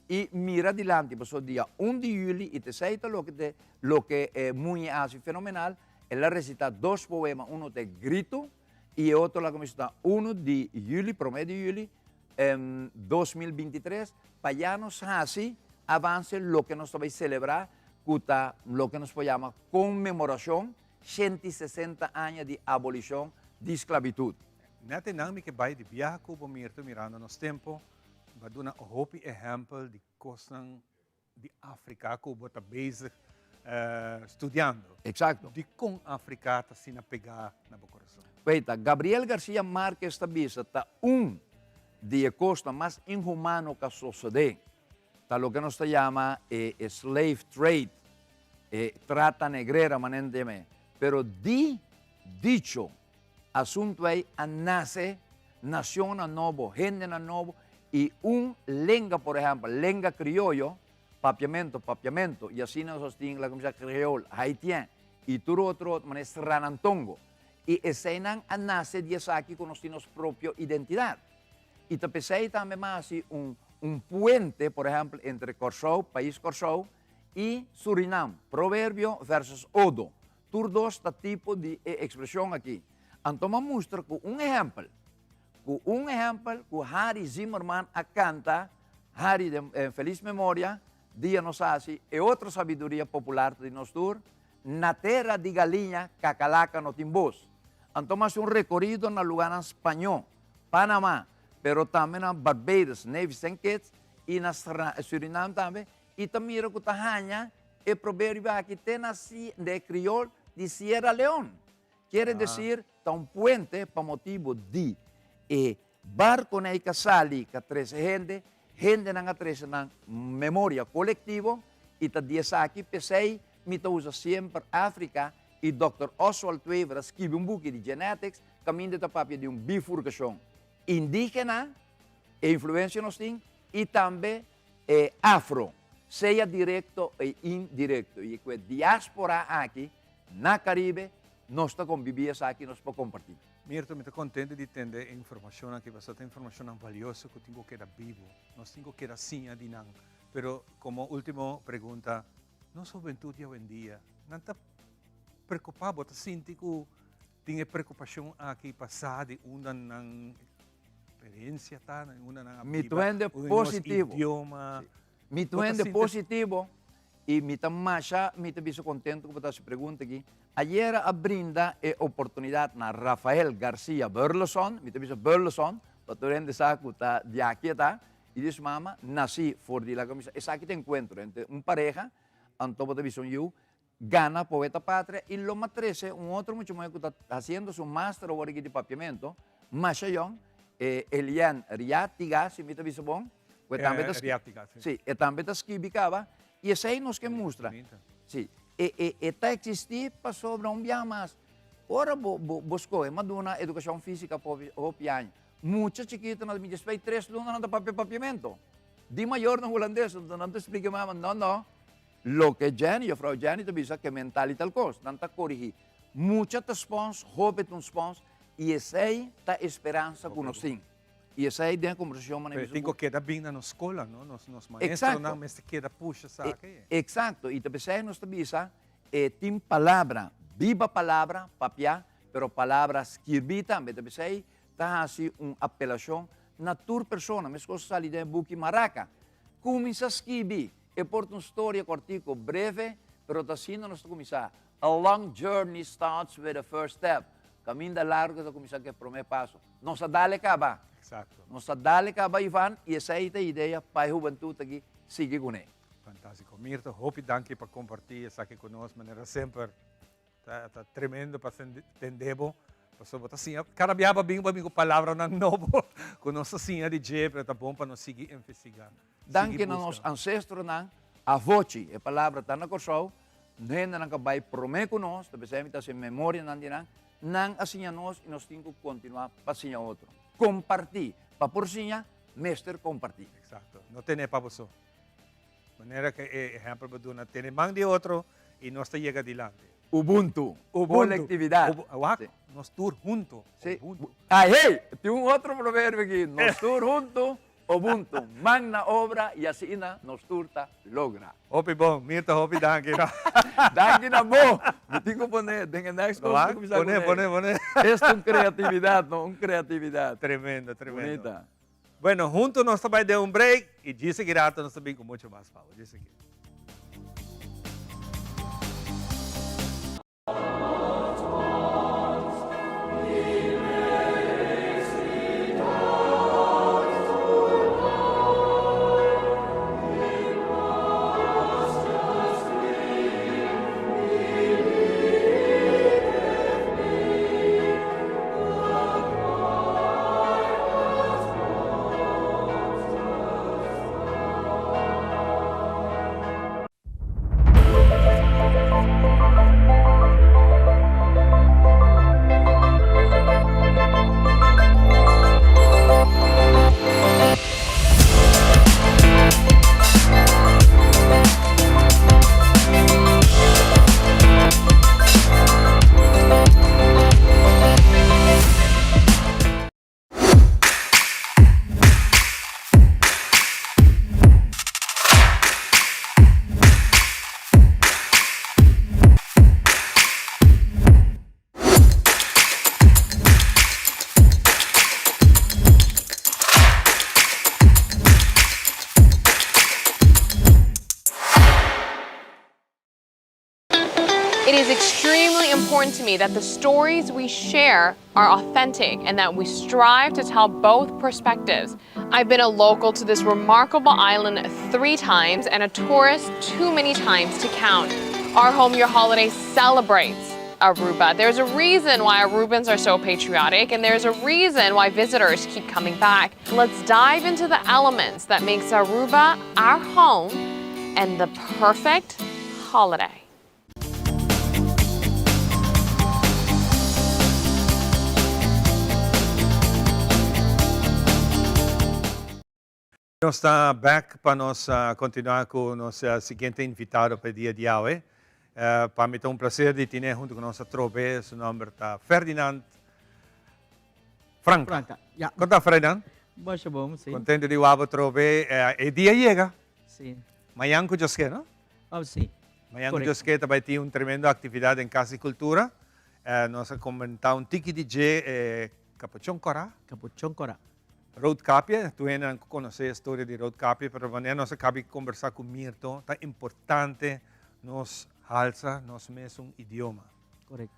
y mira adelante. Pues el día 1 de julio y te sei lo que muy así fenomenal. Él recita 2 poemas, uno de grito y otro la comisión 1 de julio, promedio de julio, 2023, para ya nos así avance lo que nos va a celebrar, lo que nos llama conmemoración, 160 años de abolición de esclavitud. Natin nang mi kibay di biyahe ko bumirto mirando nos tempo, ba doon na hopi example di kosang di Africa ko bota base studiando. Exacto. Di kung Africa ta sinapega na coração. Peita, Gabriel García Márquez tabisa ta de costa más inhumano que sucede, ta lo que nos llama slave trade, trata negrera manenteme, pero dicho asunto ahí nace nación a nuevo, gente a nuevo y lengua, por ejemplo, lengua criollo, papiamento, y así nos sostiene la comunidad creol, haitiana, y todo otro, manes ranantongo. Y ese nace de aquí con nuestra propia identidad. Y te pensé también más un puente, por ejemplo, entre Corsou, país Corsou, y Surinam, proverbio versus odo. Dos tipo de expresión aquí. Entonces muestra con un ejemplo, que Harry Zimmerman canta, Harry de feliz memoria, Dia nos hace, y otra sabiduría popular de nosotros, na terra de galinha, cacalaca no timbos. Entonces un recorrido en el lugar español, Panamá, pero también en Barbados, Nevis St. Kitts, y en Surinam también, y también que tajaña, el proverbio aquí tiene así de criol de Sierra León. Quiere decir, está un puente para motivo de barco en el que sale, que 13 gente na trece na memória coletiva e ta diesa aqui pensei me usa sempre África e Dr. Oswald Weaver escreve um book de genetics caminho da papia de bifurcação indígena e influência nos tem e também afro, seja direto e indireto e que a diáspora aqui na Caribe nós convivemos aqui nós podemos compartilhar. Mirto, me estou contente de entender informação aqui, bastante informação valiosa que tenho que dar vivo, nós temos que dar sim a dinam. Pero como última pergunta, nossa juventude hoje em dia, não está preocupado, está sentindo que tem preocupação aqui passada, uma na experiência, uma na vida, positivo. Idioma. Me tuende positivo e me tamasha, me tabiso contento com essa pergunta aqui. Ayer abrinda oportunidade na Rafael Garcia Burleson, me tabiso Burleson, paturende sa kuta de aqui tá, e diz mama, nasci for de la camisa. Essa aqui te encontro entre pareja, anto tabiso eu, gana Poeta Patria, y lo más 13, un otro mucho más que está haciendo su máster ahora de papiamento, Machayón, Elian Riatiga, si me está visto bon, Riatiga, sí, e também está esquibicava, e esse aí nos que mostra, sim, está existir para sobre dia mais, ora buscou, mas uma educação física para o piano, muita chiquita nas minhas 3 lunas não papiamento, de maior no holandês, não te explique mais, não, lo que Jenny, a Frau Jenny, te dice que mentalidad tal cosa, não está corrigir, muita respons, hope um spons, e esse aí está esperança com nós sim. E essa aí tem a conversação, mas tem que quedar bem na escola, não? Nos maestros não, mas queda puxa, sabe? Exato. E também aí nós temos tem palavra, viva palavra, papia, pero palavra escrita, também aí está assim apelação na tua persona, mas coisas ali de buki maraca. Começa a escrever, e porta uma história cortico, breve, pero está sendo nós começar. A long journey starts with the first step. Caminho largo está começar que é o primeiro passo. Não se dá acaba. Exato. Não se dá acaba, Ivan, e essa é a ideia para a juventude aqui, siga com ele. Fantástico. Mirta, hope danke para compartilhar isso aqui conosco, maneira sempre. Está tremendo para entender. Passou assim, cada dia bem com palavra não novo, conosco assim a DJ, para tá bom para nós seguir investigar. Danke na nos ancestros não, a voce, a palavra está na corção, não não vai prometer conosco, também se está sem memória não dirá. Não assim a nós e nós temos que continuar para assim a outro. Compartir, para por assim, mestre compartir. Exato. Não tem para você. De maneira que, exemplo, não tem mais de outro e nós chega adiante. Ubuntu. Coletividade. Nós tour junto. Sí. Aí, tem outro provérbio aqui. Nós tour junto, Ubuntu. Magna obra e assim nós turta logra. Hopi bom, Mirta, hopi danke. Danke na bom. Tem que poner, tem que next poner. Esto es creatividad, ¿no? Un creatividad. Tremendo, tremendo. Bonita. Bueno, juntos nós também deu break e de seguida nós também com muito mais Paulo. De seguida. It is extremely important to me that the stories we share are authentic and that we strive to tell both perspectives. I've been a local to this remarkable island 3 times and a tourist too many times to count. Our Home Your Holiday celebrates Aruba. There's a reason why Arubans are so patriotic, and there's a reason why visitors keep coming back. Let's dive into the elements that makes Aruba our home and the perfect holiday. Nós estamos back para nós continuar com o nosso seguinte invitado para o dia de hoje. Para mim é um prazer de ter junto com nós a trobe, seu nome é Ferdinand Franca. Yeah. Como está, Ferdinand? Bom, sim. Contente de o trobe. O dia chega. Sim. Amanhã com Josque, não? Oh, sim. Amanhã com Josque vai ter uma tremenda atividade em Casa e Cultura. Nós vamos comentar um tiki DJ Capuchon Corá. Capuchon Corá. Roadcapie, tu ainda não conhece a história de Roadcapie, mas amanhã nós acabamos de conversar com Mirto. É importante nós alça nosso mesmo idioma. Correto.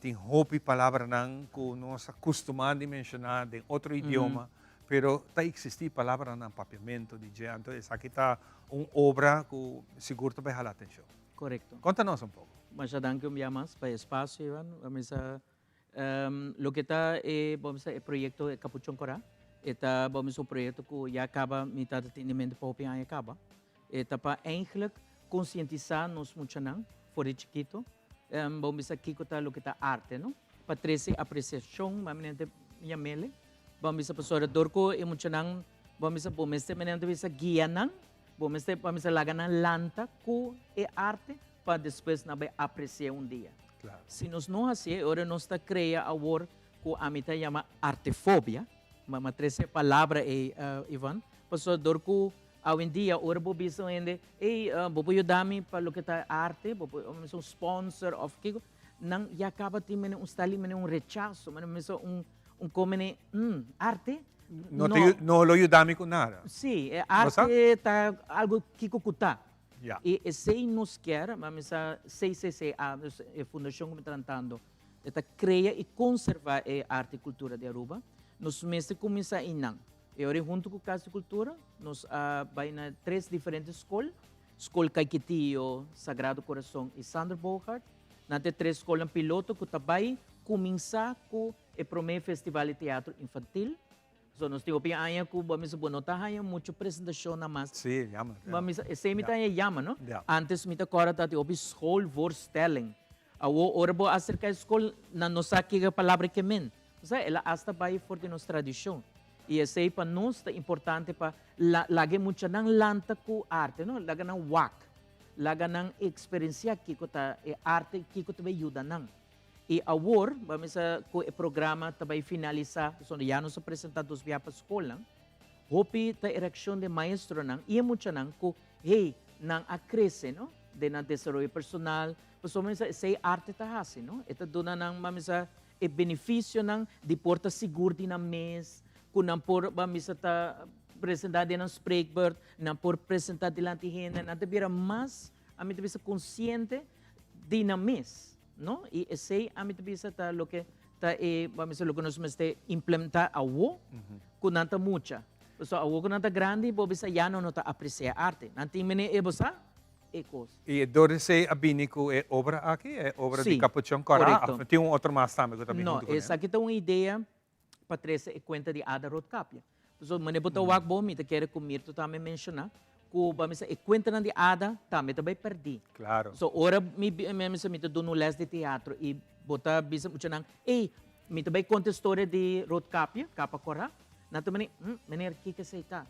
Tem roupa palavra não que nós acostumamos a mencionar em outro idioma, pero está existir palavra no papiamento de dia. Então, aqui está uma obra que seguro vai chamar a atenção. Correto. Conta-nos um pouco. masyadang más para espacio, Iván. Vamos a, lo que está, vamos a, el proyecto de Capuchón Corá, vamos a un proyecto que ya acaba, mitad de atendimento para opinar acaba. Para eigenlijk conscientizar-nos muito não, fora chiquito. Vamos aqui contar o que está arte, não? Para trazer apreciação, mas minha mele. Vamos a pasar dorco e muito não, vamos a pomeste, mas guia não, vamos a lagar na lanta com é arte para depois não vai apreciar dia. Claro. Se nós não assim, agora nós está criando agora que a mim chama artefobia, mas trazer palavra Ivan, pasar dorco hoje em dia, agora vou dizer ainda, vou ajudar-me para o que está arte, vou ser um sponsor of Kiko, não já acaba de um estali, um rechaço, mas como arte. No lo ayudamos con nada. Sí, arte está algo que custa. Yeah. E se nos quer, vamos a CCC, a fundação que me tratando, está criar e conservar a arte e cultura de Aruba, nós mesmos começamos a inang. E agora, junto com a Casa de Cultura, nós vamos na 3 diferentes escolas. Escola Caiquetillo, Sagrado Coração e Sandra Bogart. Nós temos 3 escolas piloto que também começar com o primeiro festival de teatro infantil. So, nós temos que vamos a muita apresentação na massa. Sim, llama. Vamos a ser llama, não? Yeah. Antes, mita agora está de schoolvoorstelling. Agora, vou acercar a escola, não sei que a palavra que men. Ela hasta vai for de nossa tradição. E esse aí para nós é importante para lagi muito não lanta com arte, não? Lagi não wak, lagi não experiência que a arte que também ajuda não. E agora vamos a com o programa também finalizar, já nos apresentamos via para a escola. Hopi a ereção de maestro não e muito não com não a crescer, não? De na desenvolvimento personal, pessoalmente sei arte tá assim, não? Esta dona não vamos a o benefício não de porta seguro na mês. Kung não por vamos a apresentar de nosso spreekbeurt, não por apresentar diante de gente, não devia mais a mim devia ser consciente de na mês, não? E esse a mim devia ser lo que tá vamos lo que nós vamos implementar a o, com nanta mucha, so a o com nanta grande, vamos já não tá apreciar arte, nanti mene ebosa ecos. E dove sei abinico é obra aqui, é obra de Capuchón Corá, tem outro mais também que também. Não, essa aqui tem uma ideia para trazer a conta de Ada Roadcapia. So, mane botar o bom, me quer comer, tu também mencionar, que vamos a conta de Ada também também perdi. Claro. So, ora me dou no les de teatro e botar bisa muito não, me também conta a história de Roadcapia, Capa Corá, na também, maneira que sei tá.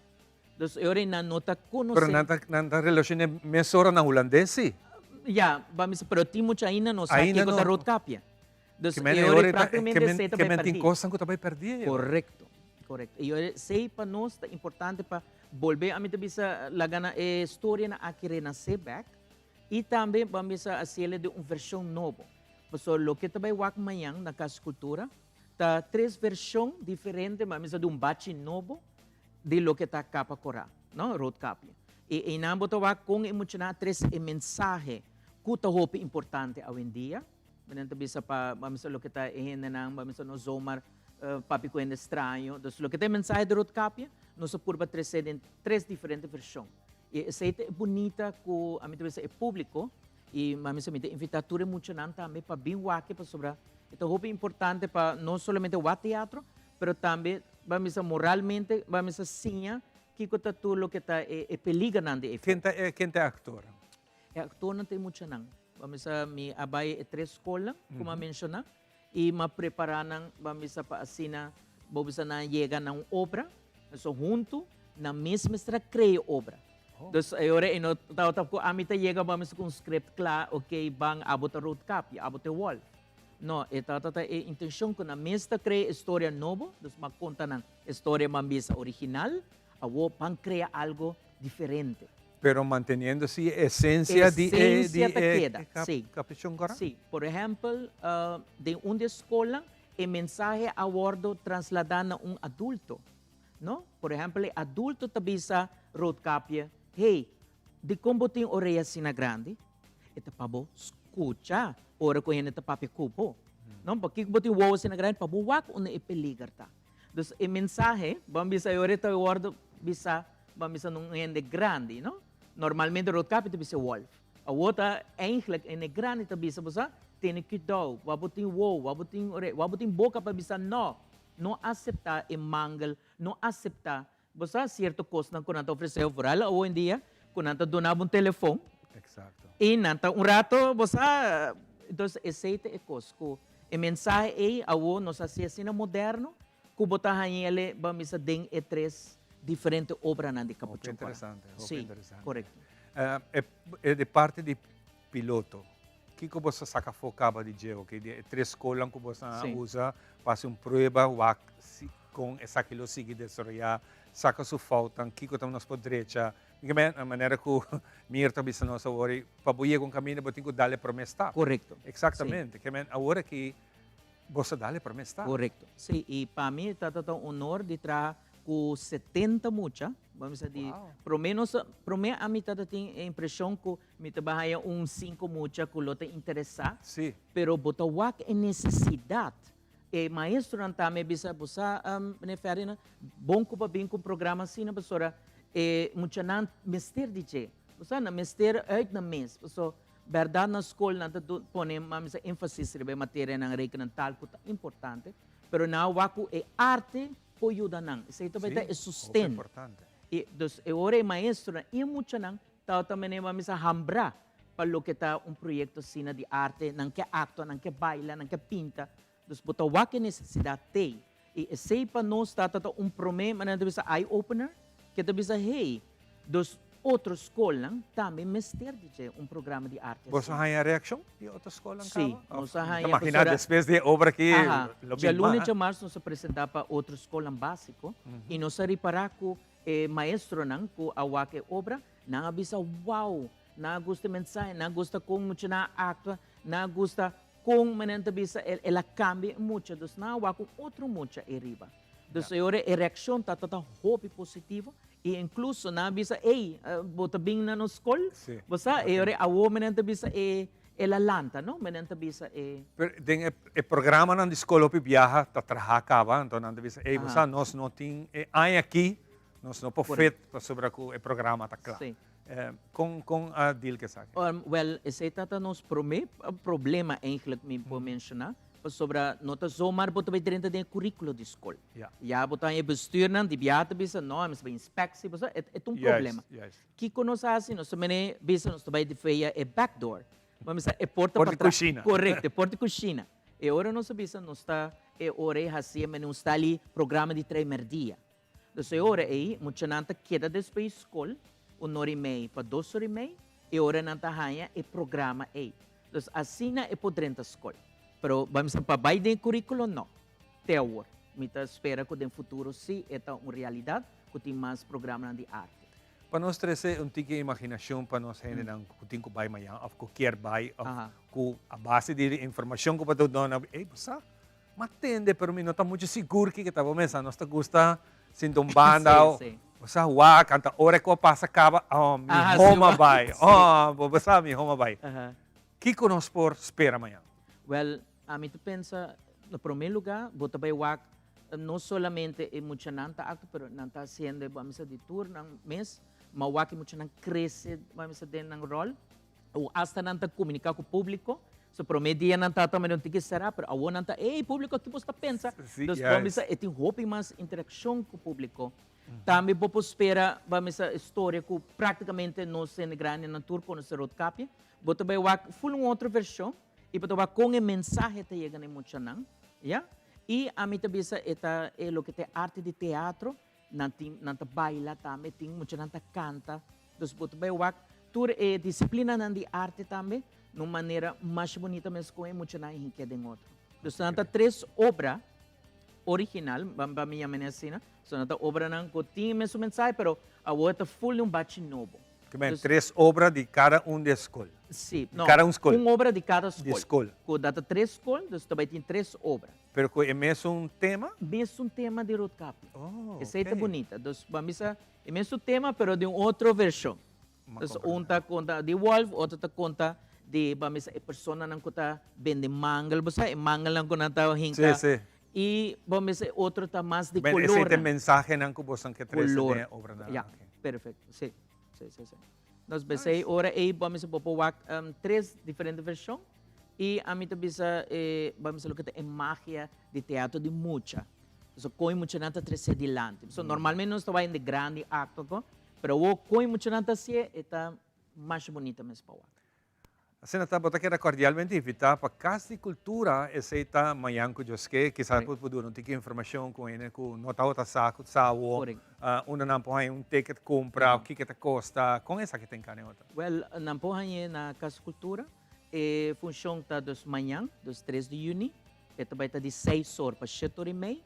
Dus ora na nota conhecer. Pero na relação é mesora na holandês, sim. Já, vamos pero ti muito ainda não sabe que da Roadcapia. Dus que tem coisas que também perdi. Correto, correto. E eu sei para nós é importante para volver a mim também a gana a história na aqui renascer back e também vamos a fazer de uma versão nova. Porque o que também vai amanhã na Casa de Cultura tá 3 versões diferentes, vamos a de bate novo de lo que tá Capa Corá, não? Roadcapia. E não botou com emocionar 3 mensagens que tá importante hoje em dia. Menento bisa pa vamos lo que está nang vamos no zomar papi ko estranho dos lo que tem mensagem de Roadcapia nos curva 3 diferentes versões e essa é bonita que a mim também é público e vamos a invitar tudo muito não também para bem wake para sobre então é importante para não somente o teatro pero também vamos a moralmente vamos a sinha que está tudo lo que está é peligro não de quem é actor actor não tem muito não. Vamos a mi abay 3 escolas, como mencionar, e ma preparar vamos a asina, vamos a llegar a uma obra, so junto na mesma estra cria obra. Dus agora ino tawag ko amita chega vamos com script claro, okay, bang abot a Roadcapia, abot a Wolf. No, ita intenção ko na mesma cria história novo, dus magkonta ng história mambisa original, awo pang crea algo diferente. Pero manteniendo sí esencia de Capuchón Corá. Sí, por ejemplo, de una escuela, el mensaje a bordo trasladado a un adulto, ¿no? Por ejemplo, el adulto te bisa Roadcapia, hey, de como tem oreja sina grande, ito pa bo, escucha, ora ko yan ito papi kupo. No, porque como tem wow sina grande, pa bo wak una ipeligarta. Dus, el mensaje, vamos bisa ora ito bordo bisa, vamos bisa nung yan de grande, no? Normalmente Roadcapia bisa Wolf. a outra eigenlijk in een grande te bisa bosa tem cuidado, wabuting wow, wabuting boca para bisa não aceitar e mangel, não aceitar bosa certo coisa não quando oferecer oral hoje em dia quando donava telefone. Exacto. E nanta rato bosa então aceita e cosco. E mensagem aí a o nos assassino moderno que botar ele vamos den e três diferentes obras na de capuchon. Interessante. Sim, interessante. correto. E de parte de piloto, que você saca focava de geo, que de três colas que você usa, faz prova com essa que lo sigue desarrollar, saca sua falta, que você nos pode direita, a maneira que Mirta bisa nós agora, para buir com caminho, você tem que dar promessa. Correto. Exatamente. Que agora que você dá promessa. Correto. Sim, e para mim está um honor de trabalhar com 70 mucha, vamos dizer, pelo menos a mim tem a impressão que me trabalha 5 mucha que lo te interessa, sim. Pero botar é necessidade. E maestro não está me bisa bosa neferina bom que bem com programa assim na professora e muita não mister DJ, bosa na mister uit na mês, so verdade na escola não põe mais ênfase sobre matéria na regra tal que é importante, pero na waku é arte ajuda não, isso aí também é sustento. Importante. E dos agora maestro e muita não tá também vamos a hambra para lo que tá projeto assim de arte, não que acto, não que baila, não que pinta. Dus botar o que necessidade tem. E sei para nós está problema, mas deve ser eye-opener, que deve ser, hey, dos outros escolas também mestre de programa de arte. Você tem a reação de outras escolas? Sim, nós temos. Imagina, depois de obra que... Dia lunes de março, nós apresentamos para outra escola básica e nós reparar que o maestro não, que a que obra, não avisa, wow, não gosta mensagem, não gosta como muito na acta, não gosta com manenta bisa ela cambia muito, dus na wa com outro muito arriba. Dus agora a reação tá toda hope positivo e incluso na bisa bota bem na escola, você agora a o manenta bisa ela lanta, não? Manenta bisa tem o programa na escola que viaja tá trabalhava, então na bisa você nós não tem aqui, nós não pode para sobre o programa tá claro. Com a deal que sabe? Well, esse é nos problema eigenlijk me pode mencionar sobre nota zomaar botar bem dentro do currículo de escola. Já botar em bestuur não de viajar bisa não, mas bem inspecção, é problema. Que nós assim, nós também bisa nós também de feia é backdoor. Vamos dizer, é porta para trás. Correto, é porta cozinha. E agora nós bisa nós está hora assim, mas não está ali programa de 3 dia. Então agora aí, muita gente queda depois escola. 1h30 para 2h30 e hora na tahanha e programa aí. Então, assim é por dentro da escola. Pero vamos para baixo do currículo, não. Até agora. Me espera que no futuro, sim, é uma realidade, que tem mais programas de arte. Para nós trazer tika imaginação para nós gente não tem que vai amanhã, ou qualquer vai, ou a base de informação que para dona, você matende, pero me não está muito seguro que estava pensando, nós está gosta, sinto banda, Basta canta ora ko passa acaba mi homa vai. Basta mi homa vai. Que conosco por espera amanhã? Well, a mim tu pensa, no primeiro lugar, bota vai wak não solamente é muito nanta acto, pero nanta sendo vamos de tour nang mês, mas wak muito nang cresce, vamos de nang rol, ou hasta nanta comunicar com o público. So promedia nanta também não tem que será, pero a nanta, público que você pensa, dos vamos a tem hope mais interação com o público. Também vou esperar vamos a história que praticamente não se grande na tour com o serot capia. Vou também full uma outra versão e vou com a mensagem que chega nem muito não, já? E a mim também é o que tem arte de teatro, nanta baila também tem muito nanta canta, dos vou também tour é disciplina de arte também, de uma maneira mais bonita mesmo com muito não em que tem outro. Dos nanta 3 obras original, vamos minha menina, são obra não tinha mesmo mensagem, pero a outra full bate novo. Que bem, 3 obras de cada da escola. Sim, cada escola. Uma obra de cada escola. De escola. Com data 3 escolas, então também tem 3 obras. Pero é mesmo tema? Mesmo tema de Roadcap. Essa é bonita. Então vamos a é mesmo tema, pero de outra versão. Então uma conta de Wolf, outra conta de vamos a persona não conta vende mangal, você mangal não conta hinca. Sim. E vamos dizer, outro está mais de color. Esse é o mensagem que você quer trazer na obra. Yeah, perfeito. Sim. Nós pensei, ora aí vamos popowak 3 diferentes versões e a mim também vamos lo que é magia de teatro de mucha. So coi mucha nata trece adiante. So normalmente nós estamos em grande acto, pero o coi mucha nata se está mais bonita mesmo para. A senata bota queda cordialmente invita para Casa de Cultura essa manhã com Joske, que sabe por não ter informação com ele, com nota outra saco, sawo, não põe ticket compra, o que que custa, com essa que tem cá outra. Well, não põe na Casa de Cultura, funciona dos manhã, dos 3 de junho, vai estar de 6 horas para 7 horas e meia,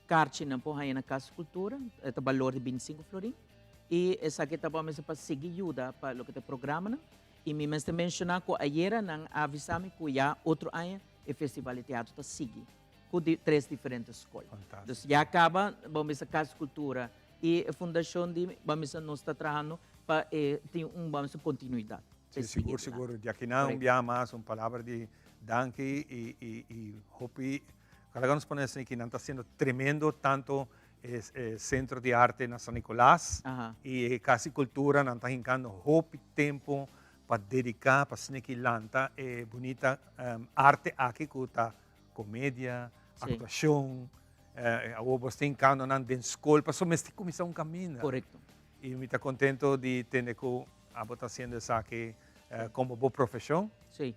carte não põe na Casa de Cultura, é valor de 25 florim, e essa aqui está para seguir ajuda para o que é programa, né? E me mencionar que ayer não avisamos que já outro ano o Festival de Teatro está seguindo, com 3 diferentes escolas. Então, já acaba, vamos a Casa de Cultura e a Fundação de, vamos a nós está trabalhando para ter vamos continuidade. Seguro. De aqui não, mais uma palavra de danke e hope. Cada nos põe assim que não está sendo tremendo tanto Centro de Arte na São Nicolás e Casa de Cultura não está hincando hope tempo para dedicar para Snekilanta bonita arte aqui com a comédia, atuação, você tem cano na escola, para só mesmo começar um caminho. Correto. E me está contento de ter que a botar sendo isso aqui como boa profissão. Sim.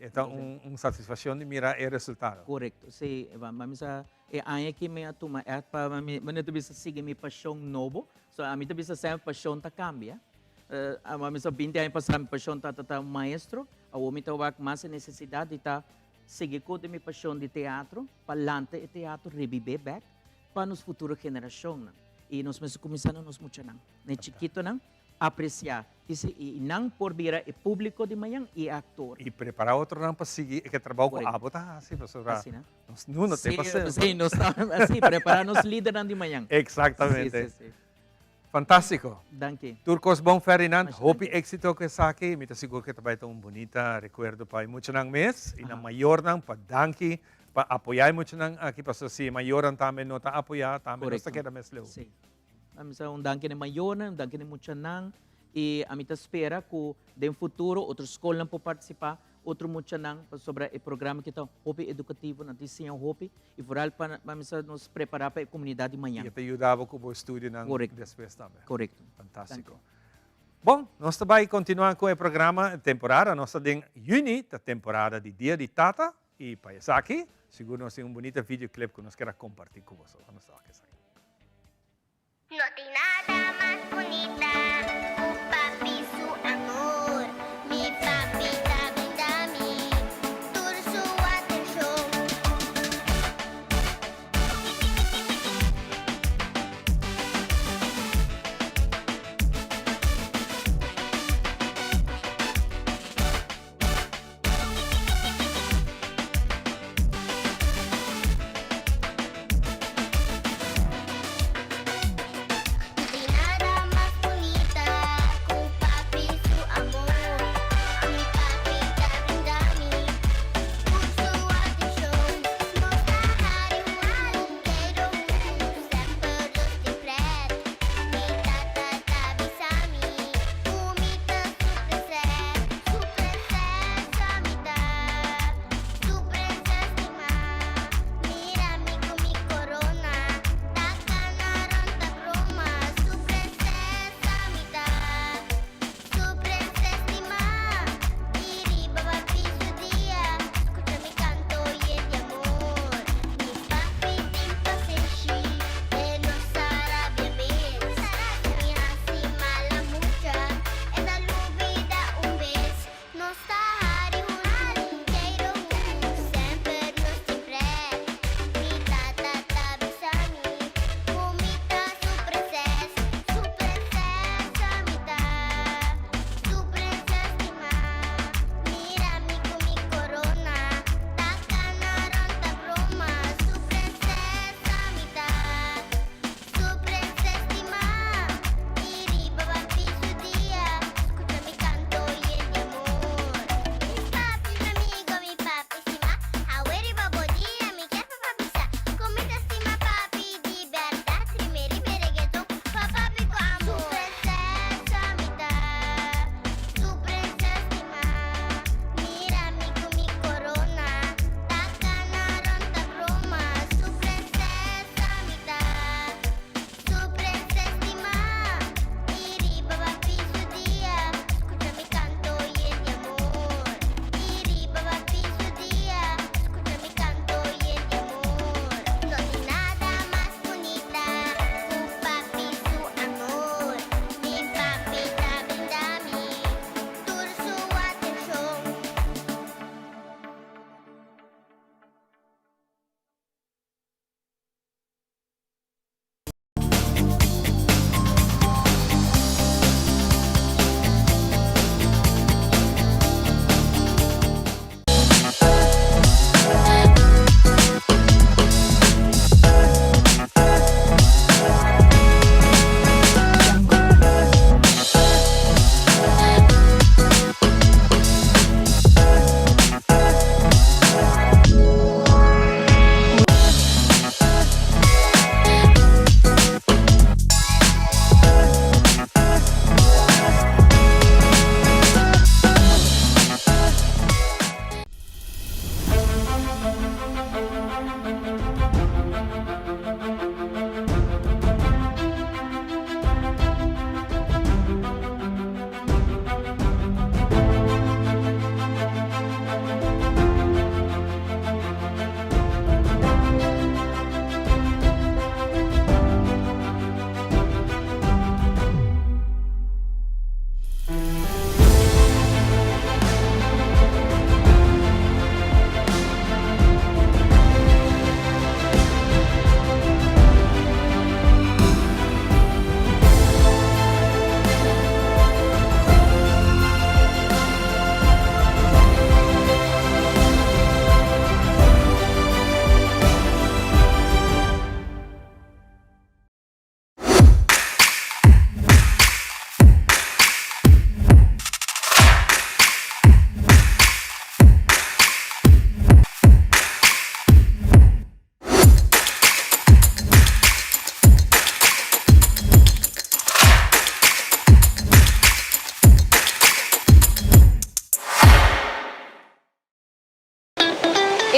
Então, uma satisfação de mirar o resultado. Correto. Sim, vamos a aí que me atuma é para mim também seguir minha paixão novo, so a mim também sempre paixão tá cambia. Vamos a 20 anos passar minha paixão tá maestro, a homem tá mais necessidade de tá seguir com minha paixão de teatro, para lante o teatro reviver back para nos futuras gerações. E nós começamos nos muito não, né chiquito não apreciar e não por vir o público de manhã e ator. E preparar outro não para seguir que trabalho com a bota assim, professor. Assim, né? Não tem paciência. Sim, nós assim preparar nos líderes de manhã. Exatamente. Sim. Fantástico. Danke. Turcos Bom Ferdinand, hope éxito que sa aqui. Me seguro que também tem bonita recuerdo para muito nang mês e na maior nang para danke para apoiar muito nang aqui para se maior também não tá apoiar também não queda mês leu. Sim. Vamos a danke de maior, danke de muito nang e a mim espera que no futuro outras escolas possam participar, outro muito nang sobre o programa que está hope educativo na desenho hope e foral para vamos nos preparar para a comunidade de manhã. E te ajudava com o estudo nang depois também. Correto. Fantástico. Bom, nós também continuamos com o programa temporada, nós estamos em junho, a temporada de Dia de Tata e para isso aqui, seguro nós temos bonito videoclip que nós queremos compartilhar com vocês. Vamos lá, que No hay nada más bonita, un papi su amor, mi papita brinda a mí, toda su atención.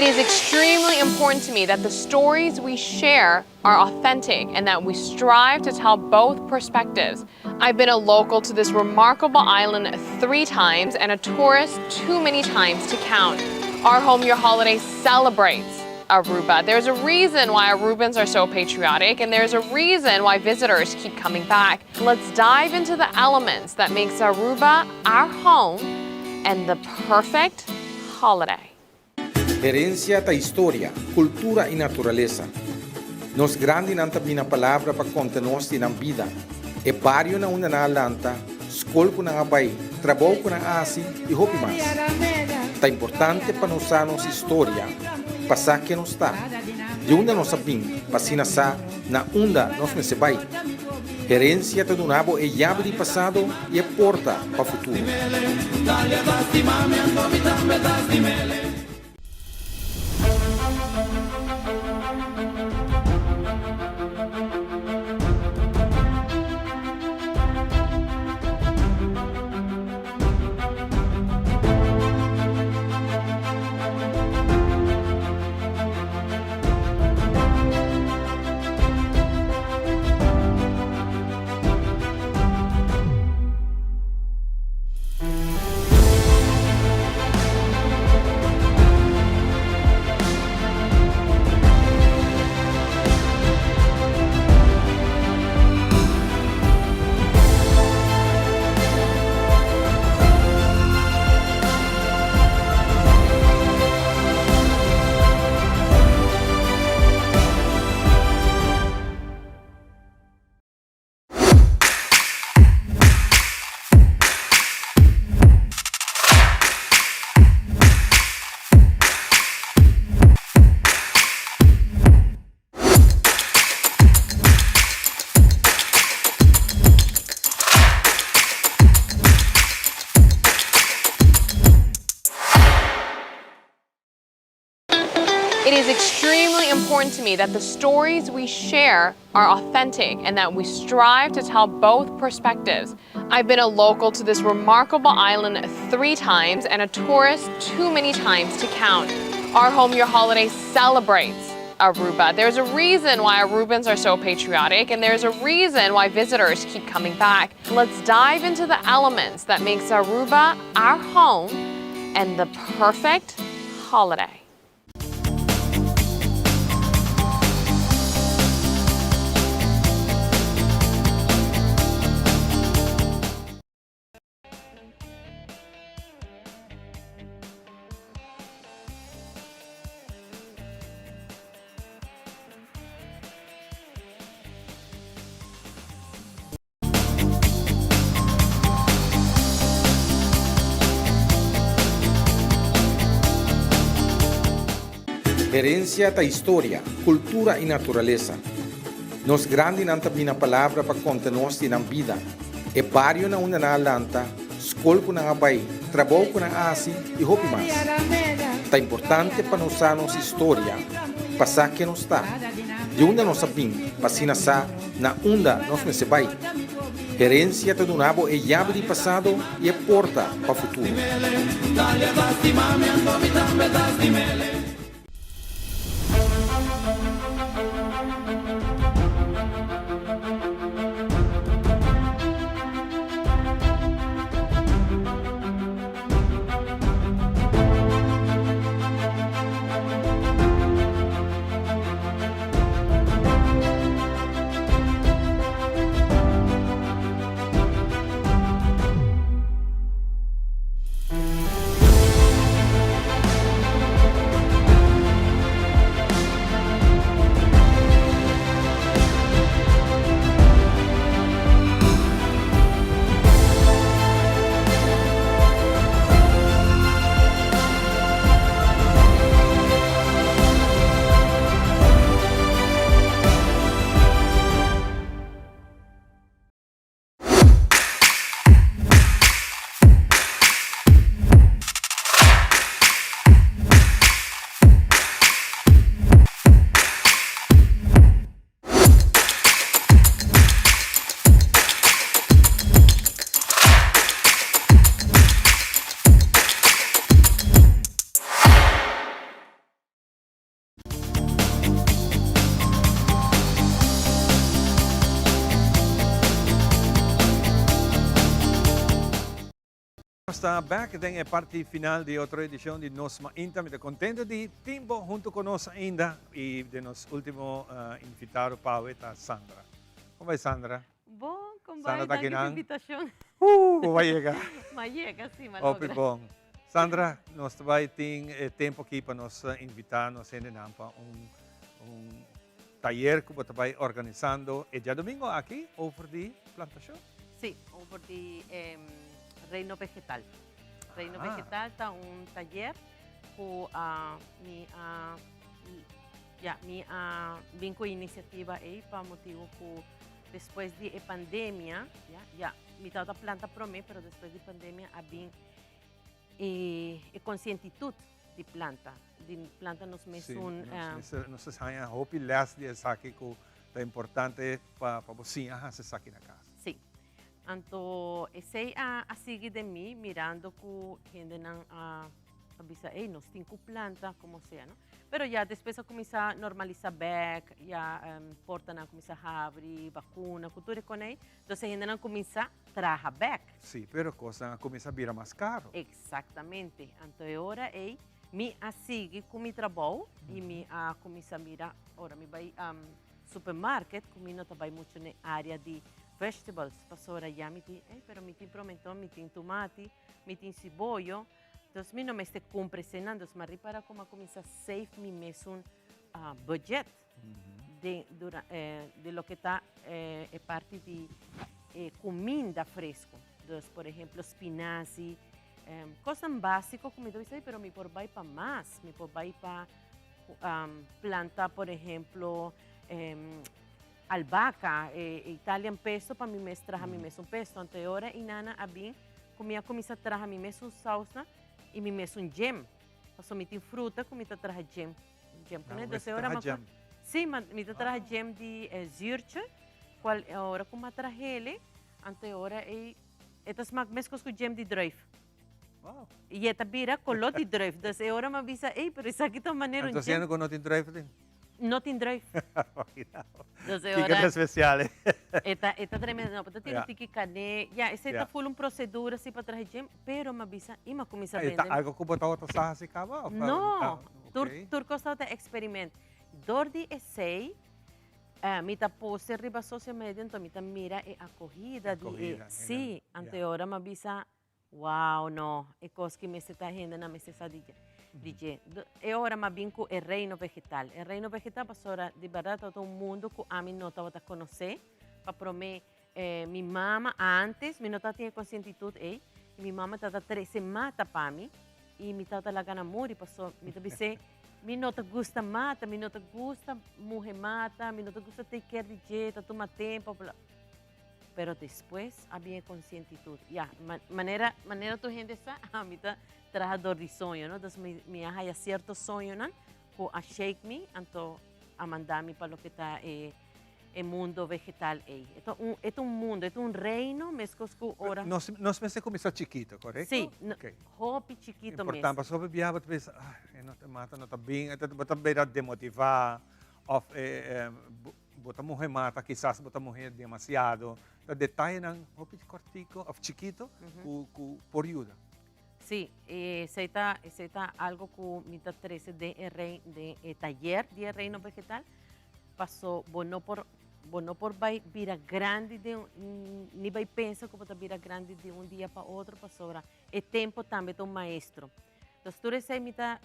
It is extremely important to me that the stories we share are authentic and that we strive to tell both perspectives. I've been a local to this remarkable island 3 times and a tourist too many times to count. Our Home Your Holiday celebrates Aruba. There's a reason why Arubans are so patriotic, and there's a reason why visitors keep coming back. Let's dive into the elements that makes Aruba our home and the perfect holiday. Herencia ta história, cultura e natureza. Nos grande nanta bina palavra para contenos tinang vida. E barrio na una na lanta, skol ko na abay, trabaho ko na asi e hopi mas. Ta importante para nos anos história, pasar que nos está. De onde nos sabim, pasina sa, na onda nos mesebay. Herencia ta dunabo e llave de passado e a porta para futuro. It is extremely important to me that the stories we share are authentic and that we strive to tell both perspectives. I've been a local to this remarkable island 3 times and a tourist too many times to count. Our Home Your Holiday celebrates Aruba. There's a reason why Arubans are so patriotic, and there's a reason why visitors keep coming back. Let's dive into the elements that makes Aruba our home and the perfect holiday. Herencia ta história, cultura e natureza. Nos grande nanta bina palavra para contenos tinang vida. E barrio na una na lanta, skol ko na abay, trabaho ko na asi e hopi mas. Ta importante para nos anos história, pasar que nos está. De onde nos sabim, pasina sa, na onda nos mesebay. Herencia ta dunabo e llave de passado e a porta para futuro. está back en la parte final de otra edición de Nos Mainta. Me contento de tiempo junto con nos ainda y de nuestro último invitado, Pau, está Sandra. ¿Cómo va, Sandra? Bom, como Sandra vai? tá aqui Danke für não? die Invitation. Vai chegar. Mas chega, sim, mas Ok, logra. bom. Sandra, nós vai ter tempo aqui para nos invitar, nos para taller que você vai organizando. E já domingo aqui, over de plantação? Sim, over de reino vegetal. Reino Ah. vegetal está taller com vim com iniciativa aí para motivo que depois de pandemia, me da planta promete, pero depois de pandemia a bem conscientitude de planta nos Sim, mesmo nós saia hope les de aqui que é importante para você fazer aqui na casa. Sim. Então, esse a seguir de mim, mirando que gente não avisa, nós temos planta, como seja, não? Pero já depois a começar a normalizar back, já porta não começar a abrir, vacuna, cultura com aí, então a gente não começa a trazer back. Sim, pero coisa começa a virar mais caro. Exatamente. Então, agora me a seguir com meu trabalho e me a começar a mirar, ora me vai supermarket, como não trabalho muito na área de vegetables, passou já me tem, pero me tem pimentão, me tem tomate, me tem cebola, então me não me estou comprando, mas repara como começa a save me mesmo budget de lo que está parte de comida fresco, então, por exemplo, espinaci, coisas básicas como eu disse, pero me por vai para mais, me por vai para planta, por exemplo, albahaca, Italian pesto, para mim mesmo traga mim mesmo pesto. Então, agora, inana, a bem, comia começa a trazer mim mesmo salsa e mim mesmo gem. Então, me tem fruta, comia trazer gem. Gem, né? Então, agora, gem. Sim, me trazer gem de zurche, qual agora como trazer ele, então agora estas mescos com gem de druif. Wow. E esta vira color de druif. Então, agora me avisa, pero isso aqui tá maneiro Então, você não tem drive din? Não tem drive. Ticket especial. Esta tremenda, não, porque tem que cané, esse tá full procedura assim para trazer gem, pero me avisa, e me começa a vender. Algo que botar outra sarra se acaba? Não, tur costa de experimento. Dordi essay, me tá posto riba social media, então me tá mira a corrida de, sim, anteora me avisa, wow, não, é coisa que me está renda na mesa de é hora mais bem com o reino vegetal. O reino vegetal passou de verdade todo mundo que a mim não estava a conhecer, para prometer minha mama antes, me não tinha conscientitude e minha mama estava 13 mata para mim e me estava lá ganhando amor e passou me disse me não te gusta mata, me não te gusta morrer mata, me não te gusta take care de dieta, toma tempo, pero depois havia conscientitude. Maneira tu gente está, a mim tá trazedor de sonho, não? Então me há certo sonho, não? Que a shake me, então a mandar-me para o que está o mundo vegetal aí. Então é mundo, é reino, mesmo que ora. Nós pensamos começar chiquito, correto? Sim, okay. Hopi chiquito mesmo. Importante, para viajar, você pensa, não te mata, não está bem, você vai demotivar, ou você morrer mata, quizás você morrer demasiado. O detalhe é hopi cortico, ou chiquito, por ajuda. Sim, esse é algo que me está trazendo de taller de reino vegetal. Passou, não por vai virar grande, nem vai pensar que vai virar grande de dia para outro, passou. É tempo também de maestro. Então, tudo isso me está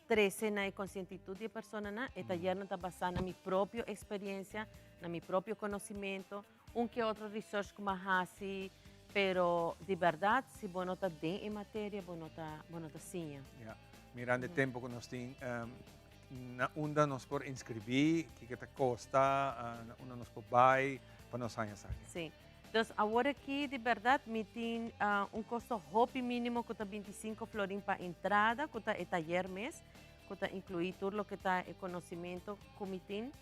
trazendo na conscientitude da pessoa, e taller não está basado na minha própria experiência, na meu próprio conhecimento, que outro research que me faço, pero de verdade, se você não está dentro em matéria, você não está sim. Mirando o tempo que nós temos, na onda nós por inscrever, que te custa, na onda nós por buy, para nós sair aqui. Sim. Então, agora aqui, de verdade, me tem custo hobby mínimo que está 25 florins para entrada, que está taller mês, que está incluir tudo o que está o conhecimento que me tem.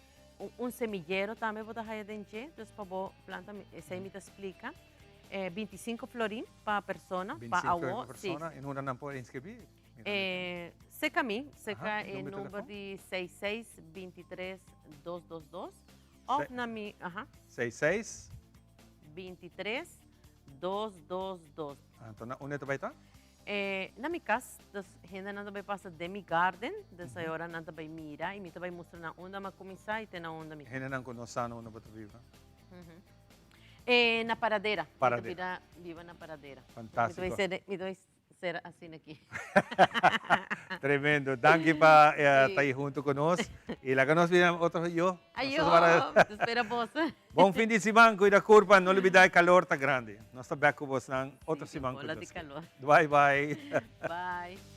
Semillero também vou dar dentro, então, para planta, esse aí me explica. 25 florins para a pessoa, para a avó. E não dá para inscrever? Seca o número de 66-23-222. Ou na minha. 66 23 222. Então, onde vai estar? Na mi casa, das gente nanta vai passa de mi garden, dessa hora nanta vai mira e mita vai mostrar na onda ma começar e tem na onda mi. Gente não conhece onde você vive. Na paradeira. Paradeira. Viva na paradeira. Fantástico. Me dois ser assim aqui. Tremendo. Danke para estar aí junto conosco. E lá que nós vimos outro eu. Espera vos. Bom fim de semana, cuida curva, não olvidar o calor está grande. Nós estamos com você na outra semana. Bola de calor. Bye bye. Bye.